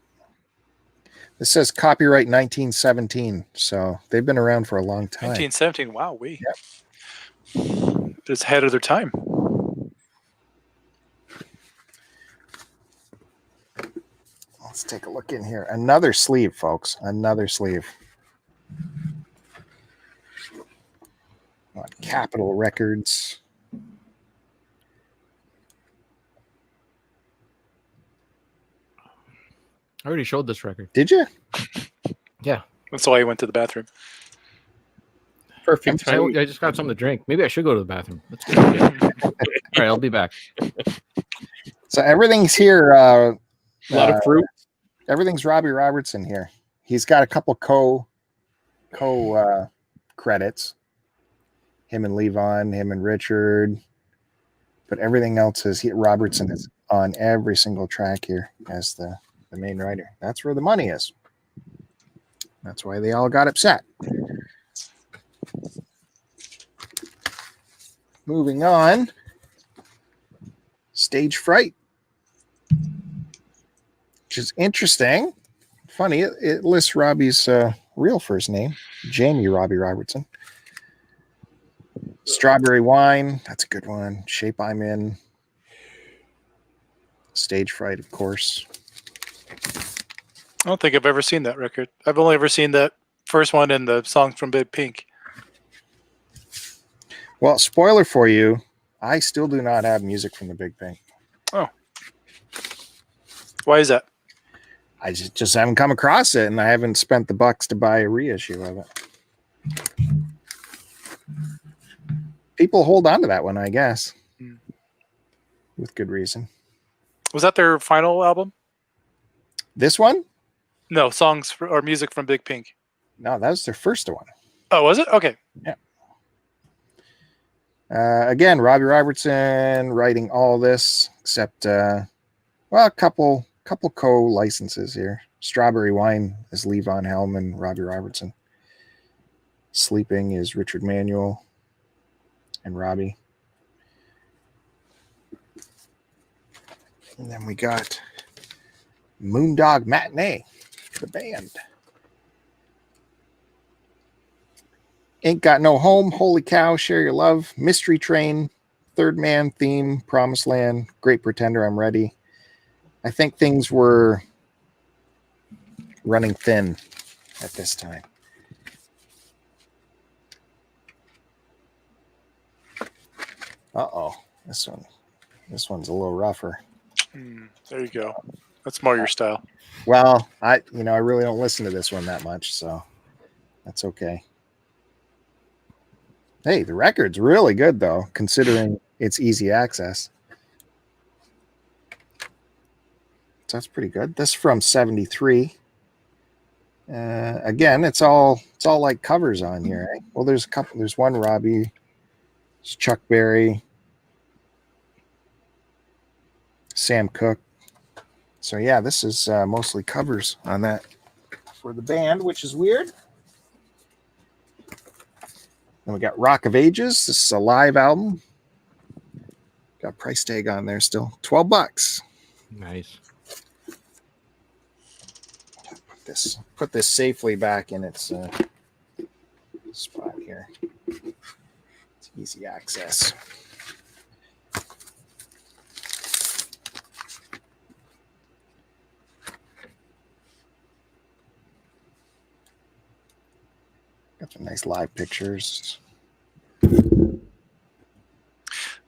This says copyright 1917, so they've been around for a long time. 1917, wow, Yep. It's ahead of their time. Let's take a look in here. Another sleeve, folks. Another sleeve. On Capitol Records. I already showed this record. Did you? Yeah. That's why I went to the bathroom. Perfect time. I just got something to drink. Maybe I should go to the bathroom. Let's go. All right, I'll be back. So everything's here. A lot of fruit. Everything's Robbie Robertson here. He's got a couple co credits. Him and Levon, him and Richard. But everything else is Robertson is on every single track here as the main writer. That's where the money is. That's why they all got upset. Moving on. Stage Fright. Which is interesting. Funny, it lists Robbie's real first name, Jamie Robbie Robertson. Strawberry Wine, that's a good one. Shape I'm In. Stage Fright, of course. I don't think I've ever seen that record. I've only ever seen that first one and the songs from Big Pink. Well, spoiler for you, I still do not have music from the Big Pink. Oh. Why is that? I just haven't come across it, and I haven't spent the bucks to buy a reissue of it. People hold on to that one, I guess. With good reason. Was that their final album? This one? No, songs or music from Big Pink. No, that was their first one. Oh, was it? Okay. Yeah. Again, Robbie Robertson writing all this, except a couple co-licenses here. Strawberry Wine is Levon Helm and Robbie Robertson. Sleeping is Richard Manuel and Robbie. And then we got Moondog Matinee, the band. Ain't Got No Home, Holy Cow, Share Your Love, Mystery Train, Third Man Theme, Promised Land, Great Pretender, I'm Ready. I think things were running thin at this time. Uh-oh, this one's a little rougher. There you go. That's more your style. Well, I really don't listen to this one that much, so that's okay. Hey, the record's really good though, considering it's easy access. So that's pretty good. This is from '73. Again, it's all like covers on here. Eh? Well, there's a couple. There's one Robbie, it's Chuck Berry, Sam Cooke. So yeah, this is mostly covers on that for the band, which is weird. Then we got Rock of Ages. This is a live album. Got price tag on there still. $12. Nice. Put this safely back in its spot here. It's easy access. Got some nice live pictures.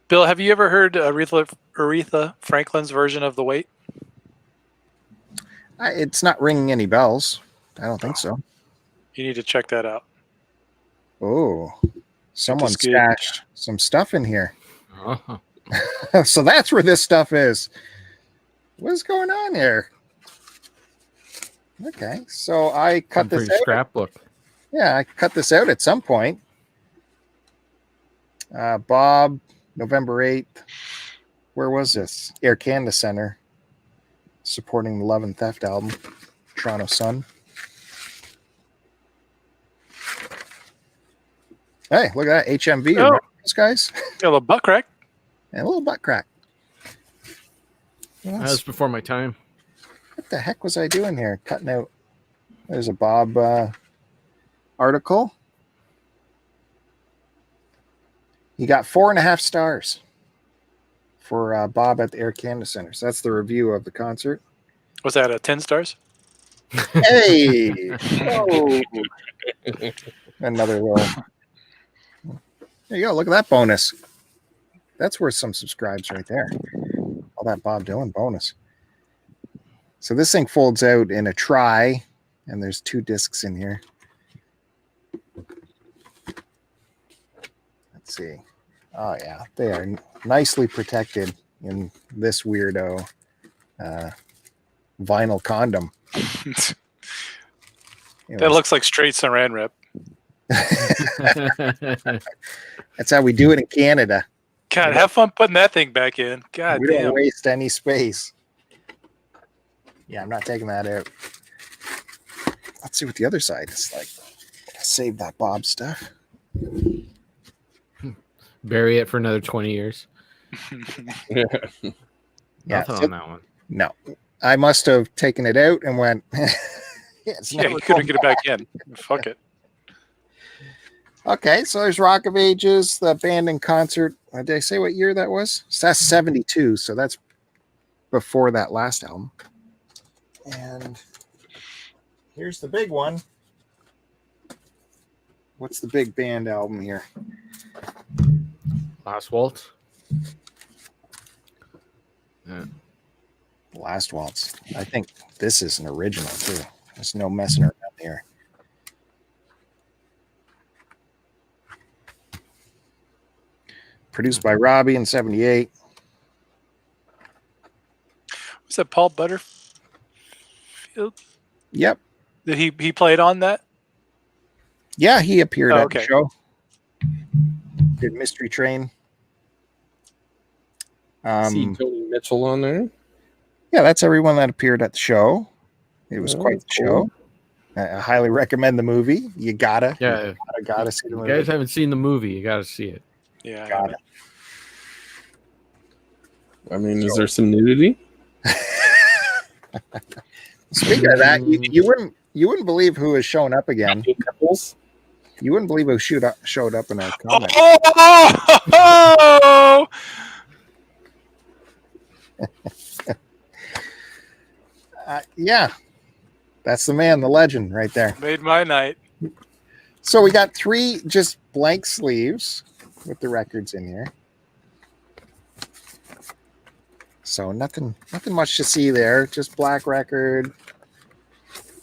Bill, have you ever heard Aretha Franklin's version of The Wait? It's not ringing any bells. I don't think so. You need to check that out. Oh, someone stashed some stuff in here. Uh-huh. So that's where this stuff is. What's going on here? Okay, so I cut this out. Scrapbook. Yeah, I cut this out at some point. Bob, November 8th. Where was this? Air Canada Center. Supporting the Love and Theft album. Toronto Sun. Hey, look at that. HMV. Remember those guys? Got a little butt crack. And a little butt crack. That was before my time. What the heck was I doing here? Cutting out. There's a Bob article. You got 4.5 stars for Bob at the Air Canada Center. So that's the review of the concert. Was that a 10 stars? Hey! Oh. Another little. There you go. Look at that bonus. That's worth some subscribes right there. All that Bob Dylan bonus. So this thing folds out in a try, and there's 2 discs in here. Let's see. Oh, yeah. They are nicely protected in this weirdo vinyl condom. That looks like straight saran wrap. That's how we do it in Canada. God, have fun putting that thing back in. God we damn. don't waste any space. Yeah, I'm not taking that out. Let's see what the other side is like. Save that Bob stuff. Bury it for another 20 years. Yeah, Nothing on that one. No. I must have taken it out and went. You couldn't get it back in. Fuck it. Okay, so there's Rock of Ages, the band in concert. Did I say what year that was? So that's 72, so that's before that last album. And here's the big one. What's the big band album here? Last Waltz. Yeah. Last Waltz. I think this is an original too. There's no messing around here. Produced by Robbie in 78. Was that Paul Butterfield? Yep. Did he played on that? Yeah, he appeared at the show. Did Mystery Train. See Joni Mitchell on there. Yeah, that's everyone that appeared at the show. It was quite the cool. show. I highly recommend the movie. You gotta see the You movie. guys haven't seen the movie. You gotta see it. Yeah, I Got it. I mean, is there some nudity? Speaking of that, you wouldn't believe who is showing up again. Couples? You wouldn't believe who showed up in our comment. Oh! Yeah, that's the man, the legend, right there. Made my night. So we got 3 just blank sleeves with the records in here. So nothing much to see there. Just black record,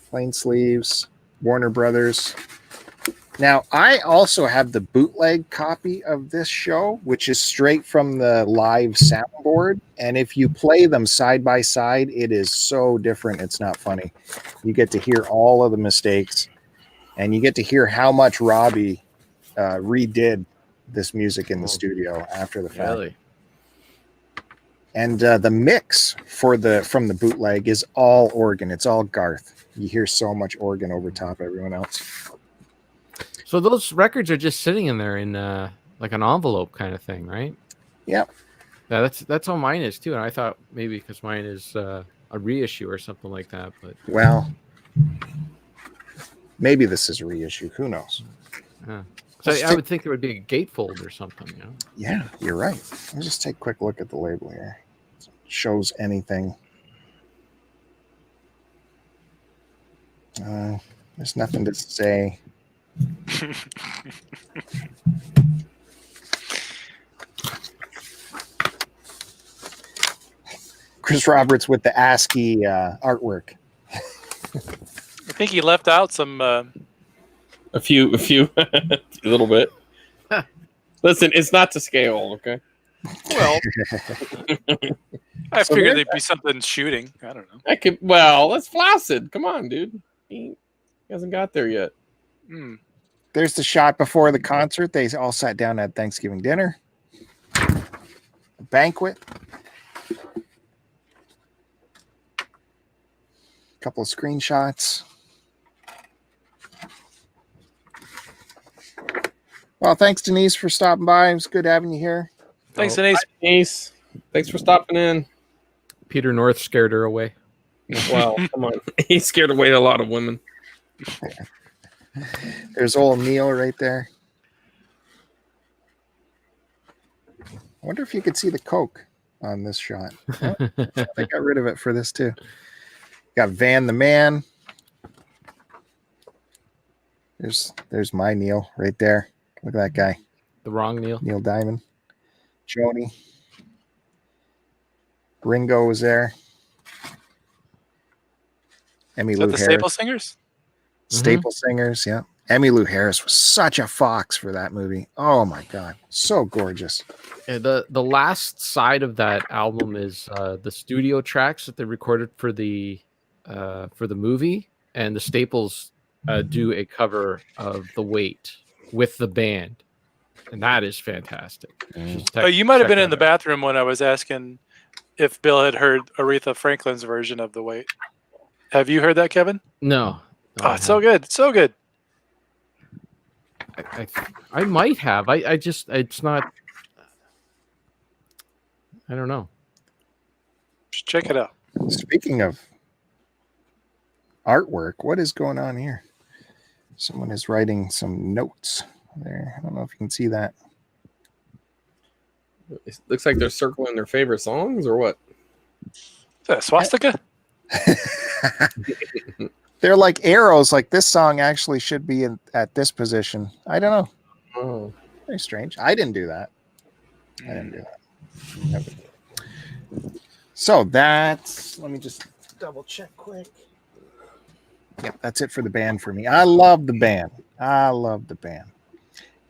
plain sleeves, Warner Brothers. Now, I also have the bootleg copy of this show, which is straight from the live soundboard. And if you play them side by side, it is so different. It's not funny. You get to hear all of the mistakes, and you get to hear how much Robbie redid this music in the studio after the fact. Really? And the mix from the bootleg is all organ. It's all Garth. You hear so much organ over top everyone else. So those records are just sitting in there in like an envelope kind of thing, right? Yep. Yeah, that's how mine is too. And I thought maybe because mine is a reissue or something like that. But well, maybe this is a reissue. Who knows? Yeah. So I would think it would be a gatefold or something. You know? Yeah, you're right. Let's just take a quick look at the label here. It shows anything. There's nothing to say. Chris Roberts with the ASCII artwork. I think he left out some. A few, a little bit. Listen, it's not to scale, okay? Well, I figured there'd be something shooting. I don't know. Well, that's flaccid. Come on, dude. He hasn't got there yet. There's the shot before the concert. They all sat down at Thanksgiving dinner. A banquet. A couple of screenshots. Well, thanks, Denise, for stopping by. It was good having you here. Thanks, Denise. Hi, Denise. Thanks for stopping in. Peter North scared her away. Wow, come on. He scared away a lot of women. There's old Neil right there. I wonder if you could see the Coke on this shot. Oh, they got rid of it for this too. Got Van the Man. There's my Neil right there. Look at that guy. The wrong Neil. Neil Diamond. Joni. Ringo was there. Is that the Staple Singers? Staple Singers, yeah. Emmylou Harris was such a fox for that movie. Oh my god, so gorgeous. Yeah, the last side of that album is the studio tracks that they recorded for the movie, and the Staples do a cover of The Weight with the band, and that is fantastic. You might have been in the bathroom when I was asking if Bill had heard Aretha Franklin's version of The Weight. Have you heard that, Kevin? No. Oh, it's so good. So good. I might have. I just, it's not, I don't know. Just check it out. Speaking of artwork, what is going on here? Someone is writing some notes there. I don't know if you can see that. It looks like they're circling their favorite songs or what? Is that a swastika? They're like arrows. Like this song actually should be at this position. I don't know. Oh, very strange. I didn't do that. I didn't do that. So that's. Let me just double check quick. Yep, that's it for the band for me. I love the band.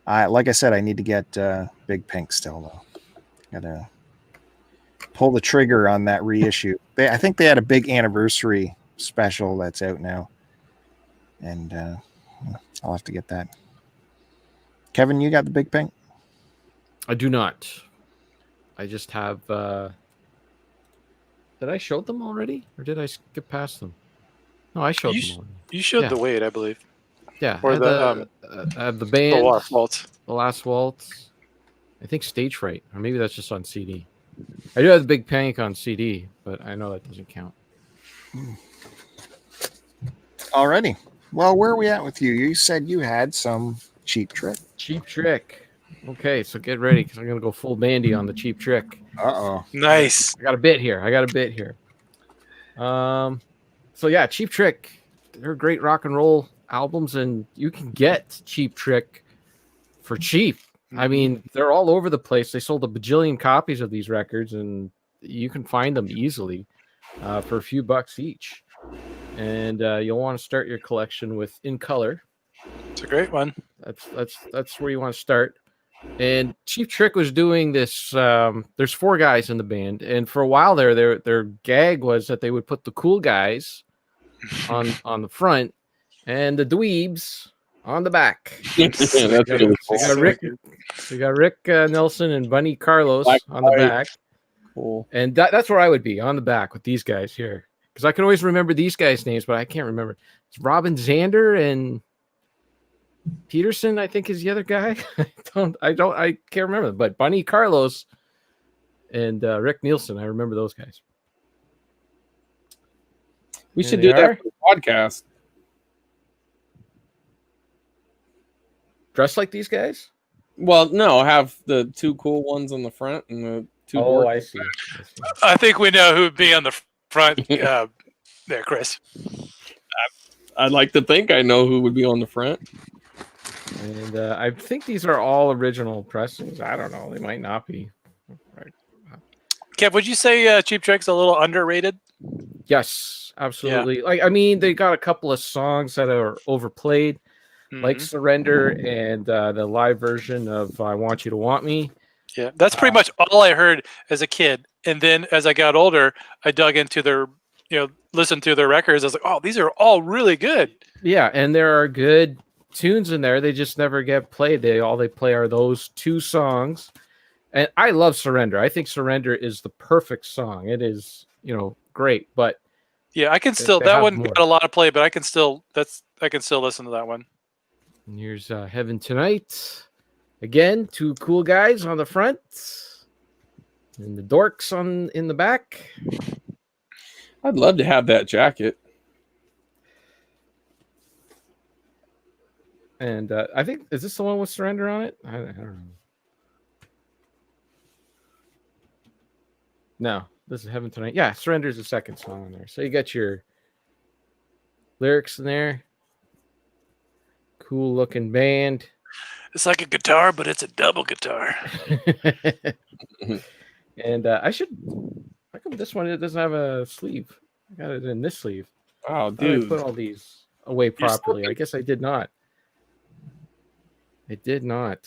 Like I said, I need to get Big Pink still though. Gotta pull the trigger on that reissue. I think they had a big anniversary special that's out now, and I'll have to get that. Kevin, you got the Big Pink? I do not. I just have. Did I show them already, or did I skip past them? No, I showed them already. You showed Yeah. the weight, I believe. Yeah, Or I have the band, the last waltz. the last waltz. I think Stage Fright, or maybe that's just on CD. I do have the Big Panic on CD, but I know that doesn't count. Alrighty. Well, where are we at with you? You said you had some Cheap Trick. Cheap Trick. Okay, so get ready because I'm gonna go full Bandy on the Cheap Trick. Uh-oh. Nice. I got a bit here. So yeah, Cheap Trick. They're great rock and roll albums, and you can get Cheap Trick for cheap. I mean, they're all over the place. They sold a bajillion copies of these records, and you can find them easily for a few bucks each. And you'll want to start your collection with In Color. It's a great one. That's where you want to start. And Cheap Trick was doing this. There's 4 guys in the band, and for a while their gag was that they would put the cool guys on the front and the dweebs on the back. That's really cool. We got Rick Nelson and Bunny Carlos on the back. Cool. And that's where I would be, on the back with these guys here. Because I can always remember these guys' names, but I can't remember. It's Robin Zander and Peterson, I think, is the other guy. I can't remember. But Bunny Carlos and Rick Nielsen, I remember those guys. We should do that for the podcast. Dressed like these guys? Well, no, have the 2 cool ones on the front and the 2. Oh, I see. I think we know who would be on the front. There, Chris. I'd like to think I know who would be on the front. And I think these are all original pressings. I don't know. They might not be. Right. Kev, would you say Cheap Trick's a little underrated? Yes, absolutely. Yeah. I mean, they got a couple of songs that are overplayed, like Surrender and the live version of I Want You to Want Me. Yeah, that's pretty much all I heard as a kid. And then as I got older, I dug into their, listened to their records. I was like, oh, these are all really good. Yeah, and there are good tunes in there. They just never get played. All they play are those 2 songs. And I love Surrender. I think Surrender is the perfect song. It is, great. But yeah, I can still, that one got a lot of play, but I can still listen to that one. And here's Heaven Tonight. Again, 2 cool guys on the front and the dorks in the back. I'd love to have that jacket. And I think, is this the one with Surrender on it? I don't know. No, this is Heaven Tonight. Yeah, Surrender is the second song on there. So you got your lyrics in there. Cool looking band. It's like a guitar, but it's a double guitar. And how come this one it doesn't have a sleeve? I got it in this sleeve. Oh, dude. I put all these away properly. I guess I did not. I did not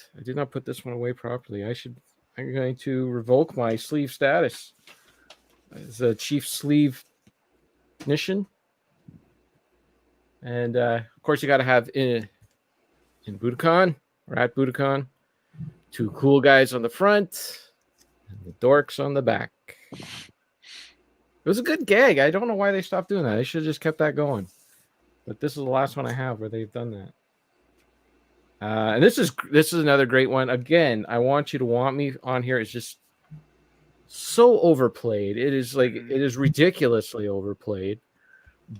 put this one away properly. I'm going to revoke my sleeve status as a chief sleeve technician. And of course, you got to have in Budokan or at Budokan, 2 cool guys on the front and the dorks on the back. It was a good gag. I don't know why they stopped doing that. They should have just kept that going. But this is the last one I have where they've done that. And this is another great one. Again, I Want You to Want Me on here is just so overplayed. It is ridiculously overplayed.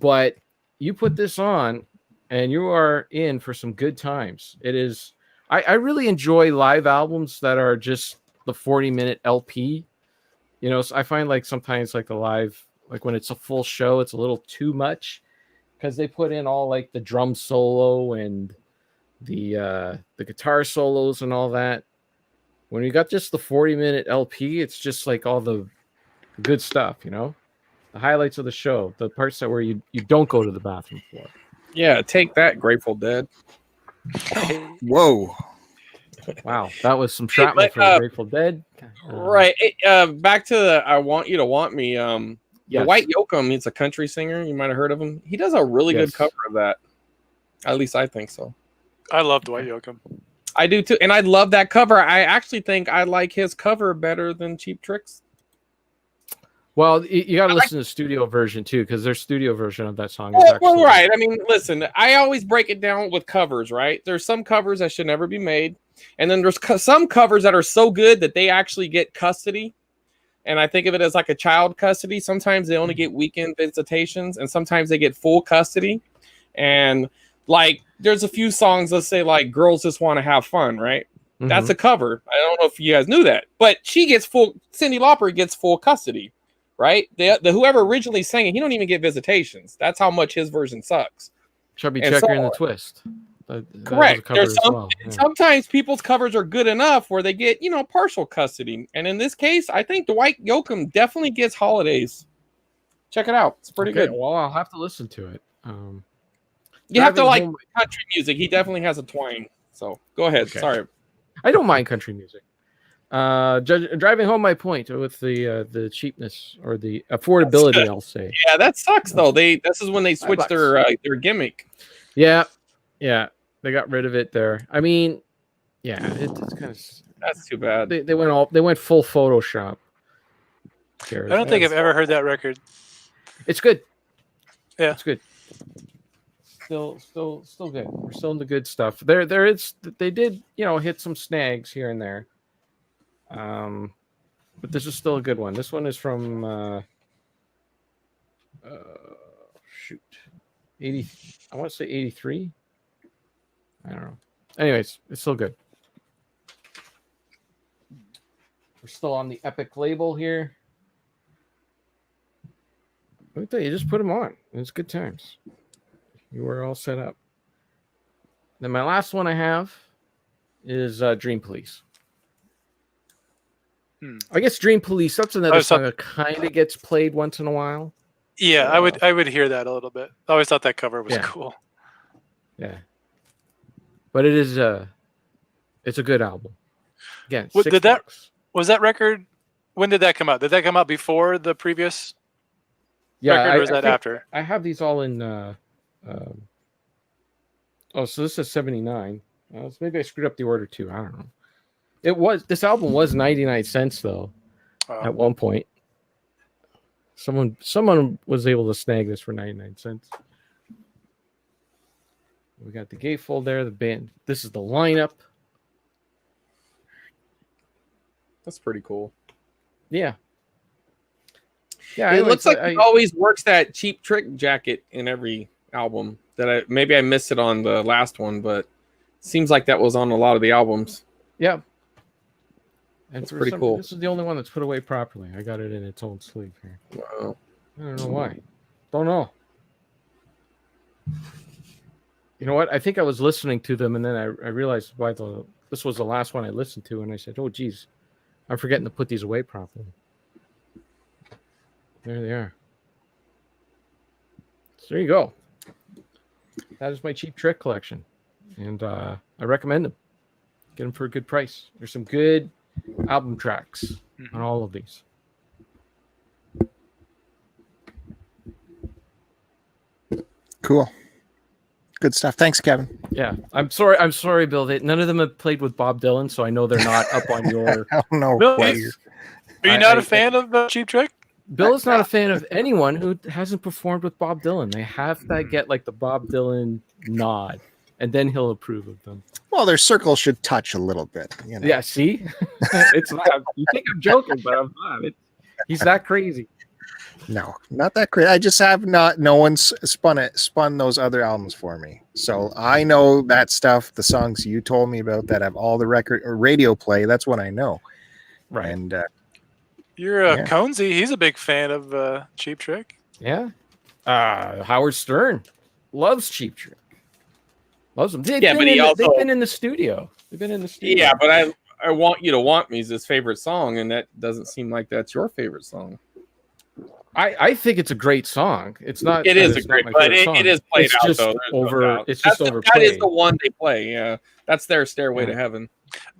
But you put this on and you are in for some good times. It is. I really enjoy live albums that are just the 40-minute LP. So I find like sometimes like the live, like when it's a full show, it's a little too much because they put in all like the drum solo and the guitar solos and all that. When you got just the 40-minute LP, it's just like all the good stuff, the highlights of the show, the parts that where you don't go to the bathroom for. Yeah, take that, Grateful Dead. Whoa. Wow, that was some shrapnel for the Grateful Dead. Right. Back to the I Want You to Want Me. The White Yoakum, he's a country singer. You might have heard of him. He does a really good cover of that. At least I think so. I love Dwight Yoakam. I do too, and I love that cover. I actually think I like his cover better than Cheap Trick's. Well, you got to listen to the studio version too, because their studio version of that song is Well, actually right. I mean, listen, I always break it down with covers, right? There's some covers that should never be made, and then there's some covers that are so good that they actually get custody. And I think of it as like a child custody. Sometimes they only get weekend visitations, and sometimes they get full custody. And like, there's a few songs, let's say like "Girls Just Want to Have Fun," right? Mhm. That's a cover. I don't know if you guys knew that, but she gets Cyndi Lauper gets full custody, right? The whoever originally sang it, he don't even get visitations. That's how much his version sucks. Chubby And Checker and the Twist. Correct. There's well. sometimes people's covers are good enough where they get, partial custody. And in this case, I think Dwight Yoakam definitely gets Holidays. Check it out. It's pretty good. Well, I'll have to listen to it. You have to like country music. He definitely has a twang. So go ahead. Okay. Sorry. I don't mind country music. Driving home my point with the cheapness or the affordability, I'll say. Yeah, that sucks though. This is when they switched their gimmick. Yeah. They got rid of it there. I mean, yeah, it's kind of. That's too bad. They went full Photoshop. I don't think I've ever heard that record. It's good. Yeah, it's good. Still good. We're still in the good stuff. They did hit some snags here and there. But this is still a good one. This one is from 80. I want to say 83. I don't know. Anyways, it's still good. We're still on the Epic label here. Let me tell you, just put them on. It's good times. You were all set up. Then my last one I have is Dream Police. I guess Dream Police, that's another song that kind of gets played once in a while. Yeah, I would hear that a little bit. I always thought that cover was cool. Yeah. But it is it's a good album. Again, was that record, when did that come out? Did that come out before the previous record, or was that after? I have these all in so this is 79. So maybe I screwed up the order too. I don't know. This album was 99 cents though. At one point. Someone was able to snag this for 99 cents. We got the gatefold there, the band. This is the lineup. That's pretty cool. Yeah. Yeah, it looks like he always works that Cheap Trick jacket in every album. Maybe I missed it on the last one, but it seems like that was on a lot of the albums. Yeah. And it's pretty cool. This is the only one that's put away properly. I got it in its own sleeve here. Wow. I don't know why. Don't know. You know what? I think I was listening to them, and then I realized why this was the last one I listened to, and I said, "Oh, geez, I'm forgetting to put these away properly." There they are. So there you go. That is my Cheap Trick collection, and I recommend them. Get them for a good price. There's some good album tracks on all of these. Cool. Good stuff. Thanks, Kevin. Yeah. I'm sorry, Bill. None of them have played with Bob Dylan, so I know they're not up on your... I don't know. Bill, are you not a fan of Cheap Trick? Bill is not a fan of anyone who hasn't performed with Bob Dylan. They have to get like the Bob Dylan nod, and then he'll approve of them. Well, their circle should touch a little bit. Yeah, see? It's not, you think I'm joking, but I'm not. He's that crazy. No, not that crazy. I just have no one's spun those other albums for me. So I know that stuff, the songs you told me about that have all the record or radio play, that's what I know. Right. And you're Conzi, he's a big fan of Cheap Trick. Yeah. Howard Stern loves Cheap Trick. Loves them. They've been in the studio. They've been in the studio. Yeah, but I Want You to Want Me is his favorite song, and that doesn't seem like that's your favorite song. I think it's a great song. It's not. It is a great, but it is played it's out just though. It's just overplayed. That is the one they play. Yeah, that's their Stairway to Heaven.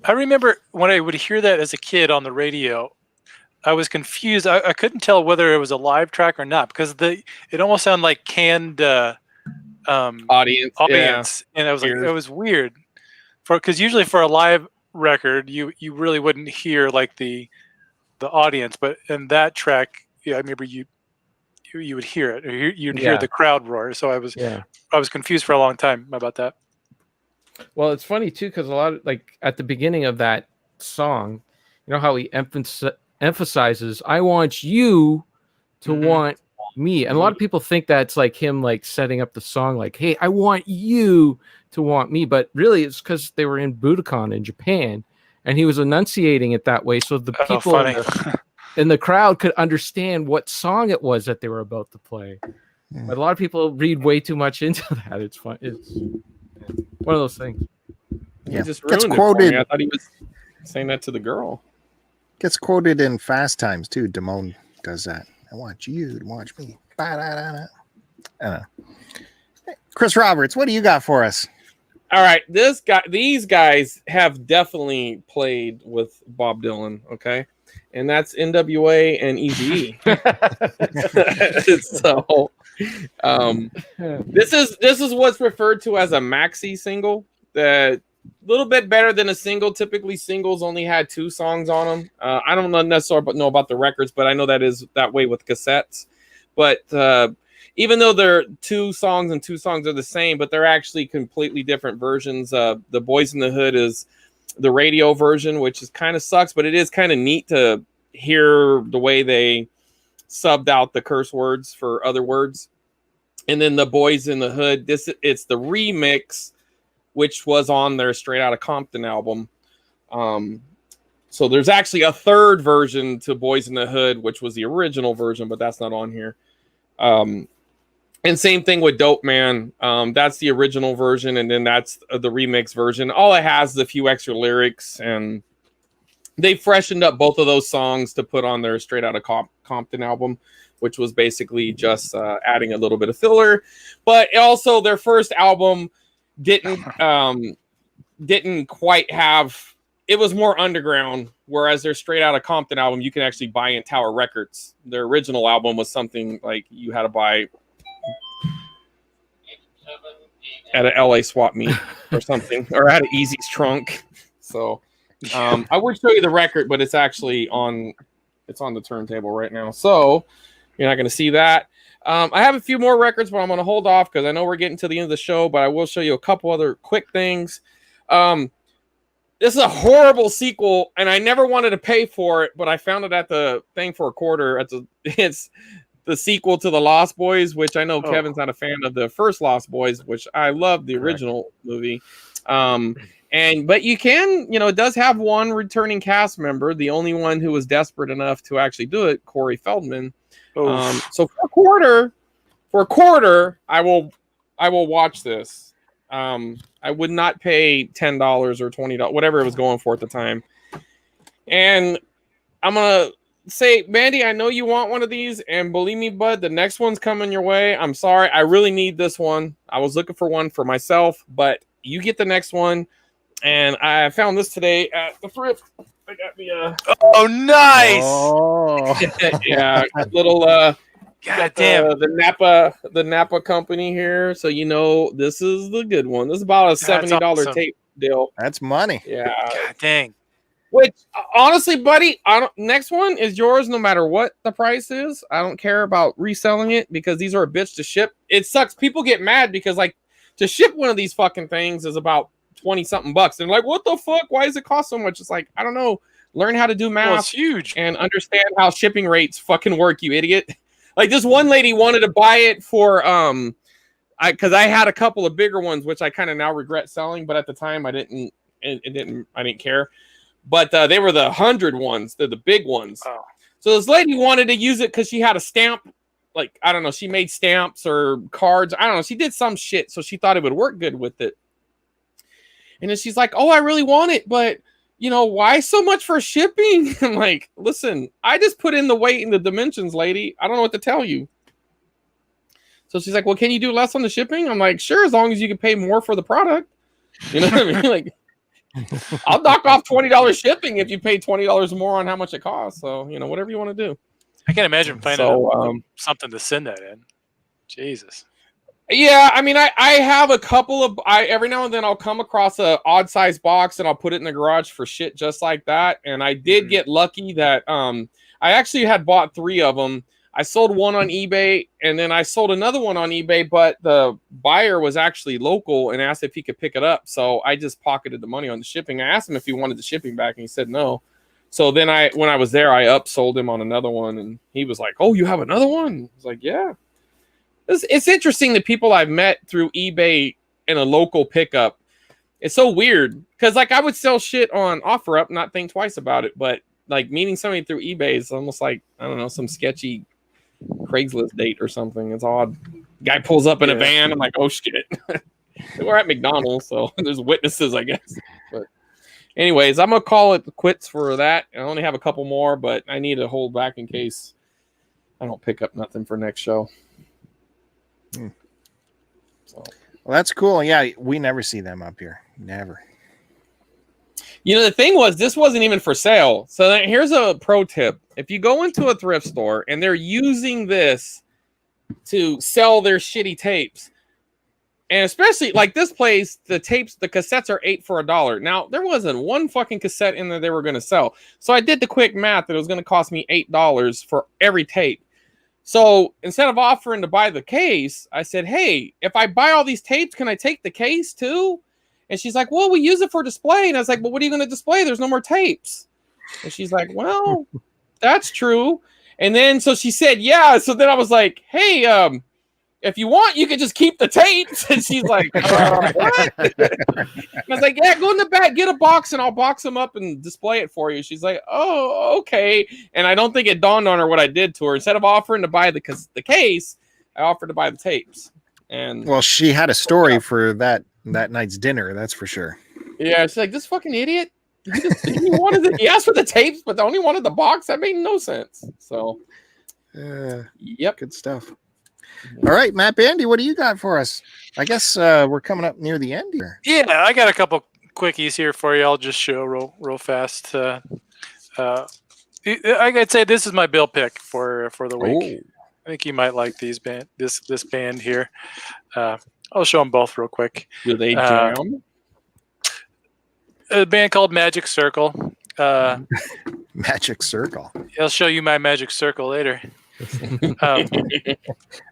I remember when I would hear that as a kid on the radio, I was confused. I couldn't tell whether it was a live track or not because it almost sounded like canned audience, and I was like, it was weird. because usually for a live record, you really wouldn't hear like the audience, but in that track, yeah, I remember you would hear it, or you'd hear the crowd roar. So I was confused for a long time about that. Well, it's funny too, because a lot of, like, at the beginning of that song, you know how he emphasizes, "I want you to want me," and a lot of people think that's like him, like setting up the song, like, "Hey, I want you to want me," but really it's because they were in Budokan in Japan, and he was enunciating it that way, so the people in the crowd could understand what song it was that they were about to play. But a lot of people read way too much into that. It's fun. It's one of those things. He just ruined it for me. I thought he was saying that to the girl. Gets quoted in Fast Times too. Damone does that. I want you to watch me. I don't know. Chris Roberts, what do you got for us? All right, these guys have definitely played with Bob Dylan, okay? And that's NWA and Eazy-E. So this is what's referred to as a maxi single. A little bit better than a single. Typically, singles only had 2 songs on them. I don't necessarily know about the records, but I know that is that way with cassettes. But even though they're 2 songs and 2 songs are the same, but they're actually completely different versions. The Boys in the Hood is the radio version, which is kind of sucks, but it is kind of neat to hear the way they subbed out the curse words for other words. And then the Boys in the Hood, it's the remix, which was on their Straight Outta Compton album. So there's actually a 3rd version to Boys in the Hood, which was the original version, but that's not on here. And same thing with Dope Man. That's the original version, and then that's the remix version. All it has is a few extra lyrics, and they freshened up both of those songs to put on their Straight Outta Compton album, which was basically just adding a little bit of filler. But also their first album didn't quite have, it was more underground, whereas their Straight Outta Compton album you can actually buy in Tower Records. Their original album was something like you had to buy at an LA swap meet or something, or at an Easy's trunk. So I would show you the record, but it's actually on the turntable right now, so you're not going to see that. I have a few more records, but I'm going to hold off because I know we're getting to the end of the show, but I will show you a couple other quick things. This is a horrible sequel, and I never wanted to pay for it, but I found it at the thing for $0.25. It's the sequel to The Lost Boys, which I know Kevin's not a fan of the first Lost Boys, which I love the original movie. But you can, it does have one returning cast member, the only one who was desperate enough to actually do it, Corey Feldman. So for a quarter, I will watch this. I would not pay $10 or $20, whatever it was going for at the time. And I'm gonna say, Bandy, I know you want one of these, and believe me, bud, the next one's coming your way. I'm sorry, I really need this one. I was looking for one for myself, but you get the next one. And I found this today at the thrift. I got me a. Oh, nice! Oh, yeah, little. God damn the Napa company here, so this is the good one. This is about a $70 awesome. tape deal. that's money. Yeah. God dang. Which honestly, buddy, next one is yours no matter what the price is. I don't care about reselling it because these are a bitch to ship. It sucks. People get mad because to ship one of these fucking things is about 20 something bucks. They're like, what the fuck? Why does it cost so much? It's like, I don't know. Learn how to do math. Well, it's huge. And understand how shipping rates fucking work, you idiot. Like this one lady wanted to buy it for because I had a couple of bigger ones, which I kind of now regret selling, but at the time I didn't care. But they were the 100 ones. They're the big ones. Oh. So this lady wanted to use it because she had a stamp. Like, I don't know. She made stamps or cards. I don't know. She did some shit. So she thought it would work good with it. And then she's like, oh, I really want it. But, why so much for shipping? I'm like, listen, I just put in the weight and the dimensions, lady. I don't know what to tell you. So she's like, well, can you do less on the shipping? I'm like, sure, as long as you can pay more for the product. You know what I mean? Like, I'll knock off $20 shipping if you pay $20 more on how much it costs. So, whatever you want to do. I can't imagine finding something to send that in. Jesus. Yeah, I mean, I have a couple of every now and then I'll come across a odd size box and I'll put it in the garage for shit just like that. And I did get lucky that I actually had bought 3 of them. I sold one on eBay and then I sold another one on eBay, but the buyer was actually local and asked if he could pick it up. So I just pocketed the money on the shipping. I asked him if he wanted the shipping back and he said no. So then when I was there, I upsold him on another one and he was like, "Oh, you have another one?" I was like, "Yeah." It's interesting the people I've met through eBay in a local pickup. It's so weird because like I would sell shit on OfferUp, not think twice about it, but like meeting somebody through eBay is almost like, I don't know, some sketchy Craigslist date or something. It's odd. Guy pulls up in a van. I'm like, oh shit. We're at McDonald's, so there's witnesses, I guess. But anyways, I'm gonna call it quits for that. I only have a couple more, but I need to hold back in case I don't pick up nothing for next show. So. Well, that's cool. Yeah, we never see them up here. Never. You know, the thing was, this wasn't even for sale. So here's a pro tip. If you go into a thrift store and they're using this to sell their shitty tapes, and especially like this place, the cassettes are $8 for $1. Now, there wasn't one fucking cassette in there they were going to sell. So I did the quick math that it was going to cost me $8 for every tape. So instead of offering to buy the case, I said, "Hey, if I buy all these tapes, can I take the case too?" And she's like, "Well, we use it for display." And I was like, "Well, what are you going to display? There's no more tapes." And she's like, "Well, that's true." And then so she said, "Yeah." So then I was like, "Hey, if you want, you can just keep the tapes." And she's like, "What?" I was like, "Yeah, go in the back, get a box, and I'll box them up and display it for you." She's like, "Oh, okay." And I don't think it dawned on her what I did to her. Instead of offering to buy the case, I offered to buy the tapes. And well, she had a story for that night's dinner, that's for sure. Yeah, she's like, "This fucking idiot. He asked for the tapes, but only wanted the box. That made no sense." So, yep, good stuff. All right, Matt Bandy, what do you got for us? I guess we're coming up near the end here. Yeah, I got a couple quickies here for you. I'll just show real fast. I'd say this is my bill pick for the week. I think you might like this band here. I'll show them both real quick. Do they jam? A band called Magic Circle. Magic Circle. I'll show you my Magic Circle later.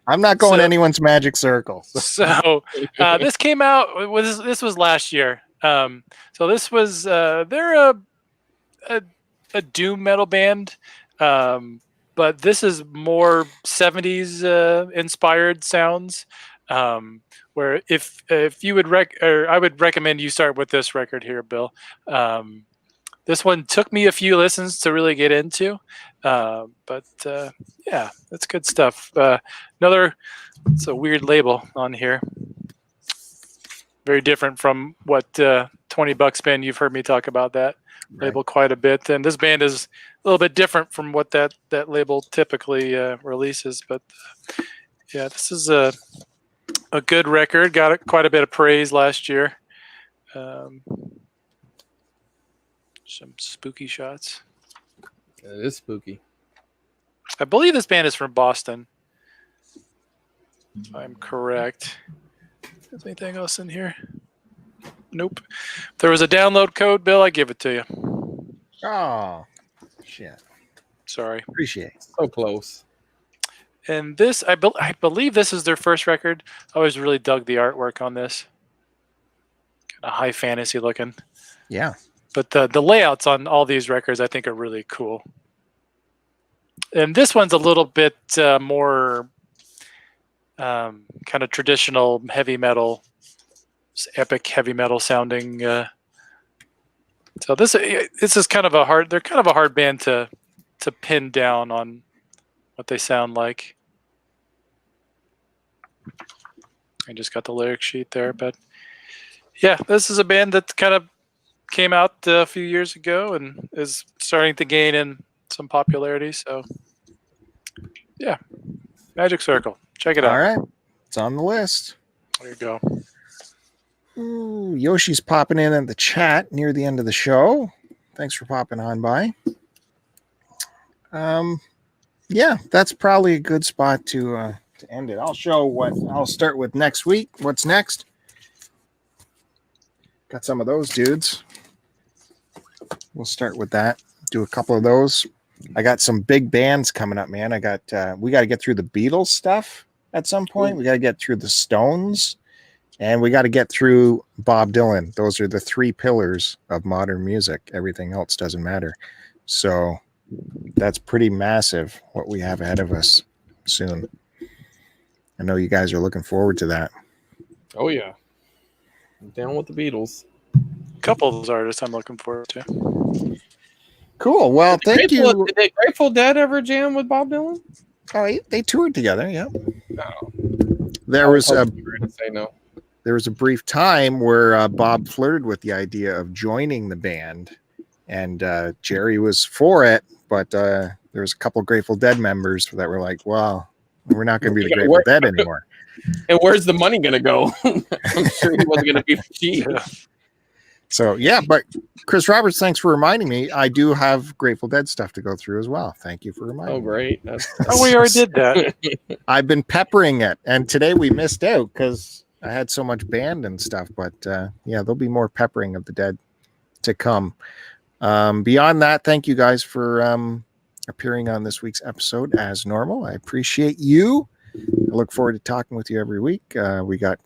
I'm not going anyone's Magic Circle. So this came out. This was last year. So this was they're a doom metal band, but this is more 70s inspired sounds. Where if you would I would recommend you start with this record here, Bill. This one took me a few listens to really get into, but yeah, that's good stuff. It's a weird label on here. Very different from what $20 band. You've heard me talk about that label quite a bit, and this band is a little bit different from what that label typically releases. But yeah, this is a good record. Got quite a bit of praise last year. Some spooky shots. It is spooky. I believe this band is from Boston, if I'm correct. Is there anything else in here? Nope. If there was a download code, Bill, I'd give it to you. Oh, shit. Sorry. Appreciate it. So close. And this, I believe this is their first record. I always really dug the artwork on this. Kind of high fantasy looking. Yeah. But the layouts on all these records, I think, are really cool. And this one's a little bit more kind of traditional heavy metal, epic heavy metal sounding. So this is kind of they're kind of a hard band to pin down on what they sound like. I just got the lyric sheet there, but yeah, this is a band that kind of came out a few years ago and is starting to gain in some popularity. So yeah, Magic Circle. Check it out. All right. It's on the list. There you go. Ooh, Yoshi's popping in the chat near the end of the show. Thanks for popping on by. Yeah, that's probably a good spot to to end it. I'll show what I'll start with next week. What's next? Got some of those dudes. We'll start with that. Do a couple of those. I got some big bands coming up, man. I got we got to get through the Beatles stuff at some point. We got to get through the Stones, and we got to get through Bob Dylan. Those are the three pillars of modern music. Everything else doesn't matter. So that's pretty massive what we have ahead of us soon. I know you guys are looking forward to that. Oh yeah, I'm down with the Beatles. A couple of those artists I'm looking forward to. Cool. Well, thank you. Did the Grateful Dead ever jam with Bob Dylan? Oh, they toured together. Yeah. No. There was a say no. There was a brief time where Bob flirted with the idea of joining the band, and Jerry was for it, but there was a couple Grateful Dead members that were like, "Well, we're not going to be the Grateful Dead anymore." And where's the money going to go? I'm sure he wasn't going to be cheap. So yeah, but Chris Roberts, thanks for reminding me. I do have Grateful Dead stuff to go through as well. Thank you for reminding me. Oh, great. Oh, we already did that. I've been peppering it, and today we missed out because I had so much band and stuff. But yeah, there'll be more peppering of the Dead to come. Beyond that, thank you guys for appearing on this week's episode as normal. I appreciate you. I look forward to talking with you every week. We got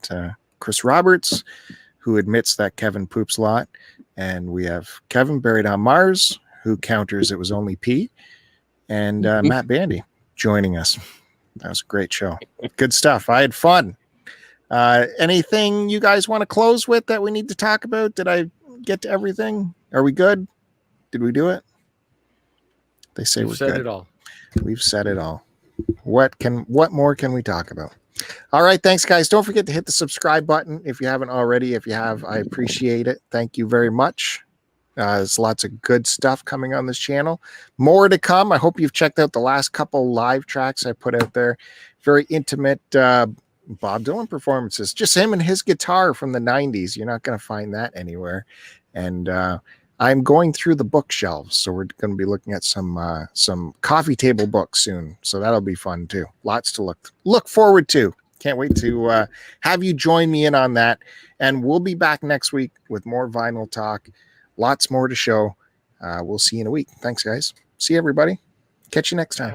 Chris Roberts, who admits that Kevin poops a lot. And we have Kevin buried on Mars, who counters it was only pee. And Matt Bandy joining us. That was a great show. Good stuff. I had fun. Anything you guys want to close with that we need to talk about? Did I get to everything? Are we good? Did we do it? They say we're said good. it all. We've said it all. What more can we talk about? All right, thanks guys. Don't forget to hit the subscribe button if you haven't already. If you have, I appreciate it. Thank you very much. There's lots of good stuff coming on this channel. More to come. I hope you've checked out the last couple live tracks I put out there. Very intimate Bob Dylan performances. Just him and his guitar from the 90s. You're not going to find that anywhere. And I'm going through the bookshelves, so we're going to be looking at some coffee table books soon. So that'll be fun too. Lots to look forward to. Can't wait to have you join me in on that. And we'll be back next week with more vinyl talk. Lots more to show. We'll see you in a week. Thanks, guys. See you, everybody. Catch you next time.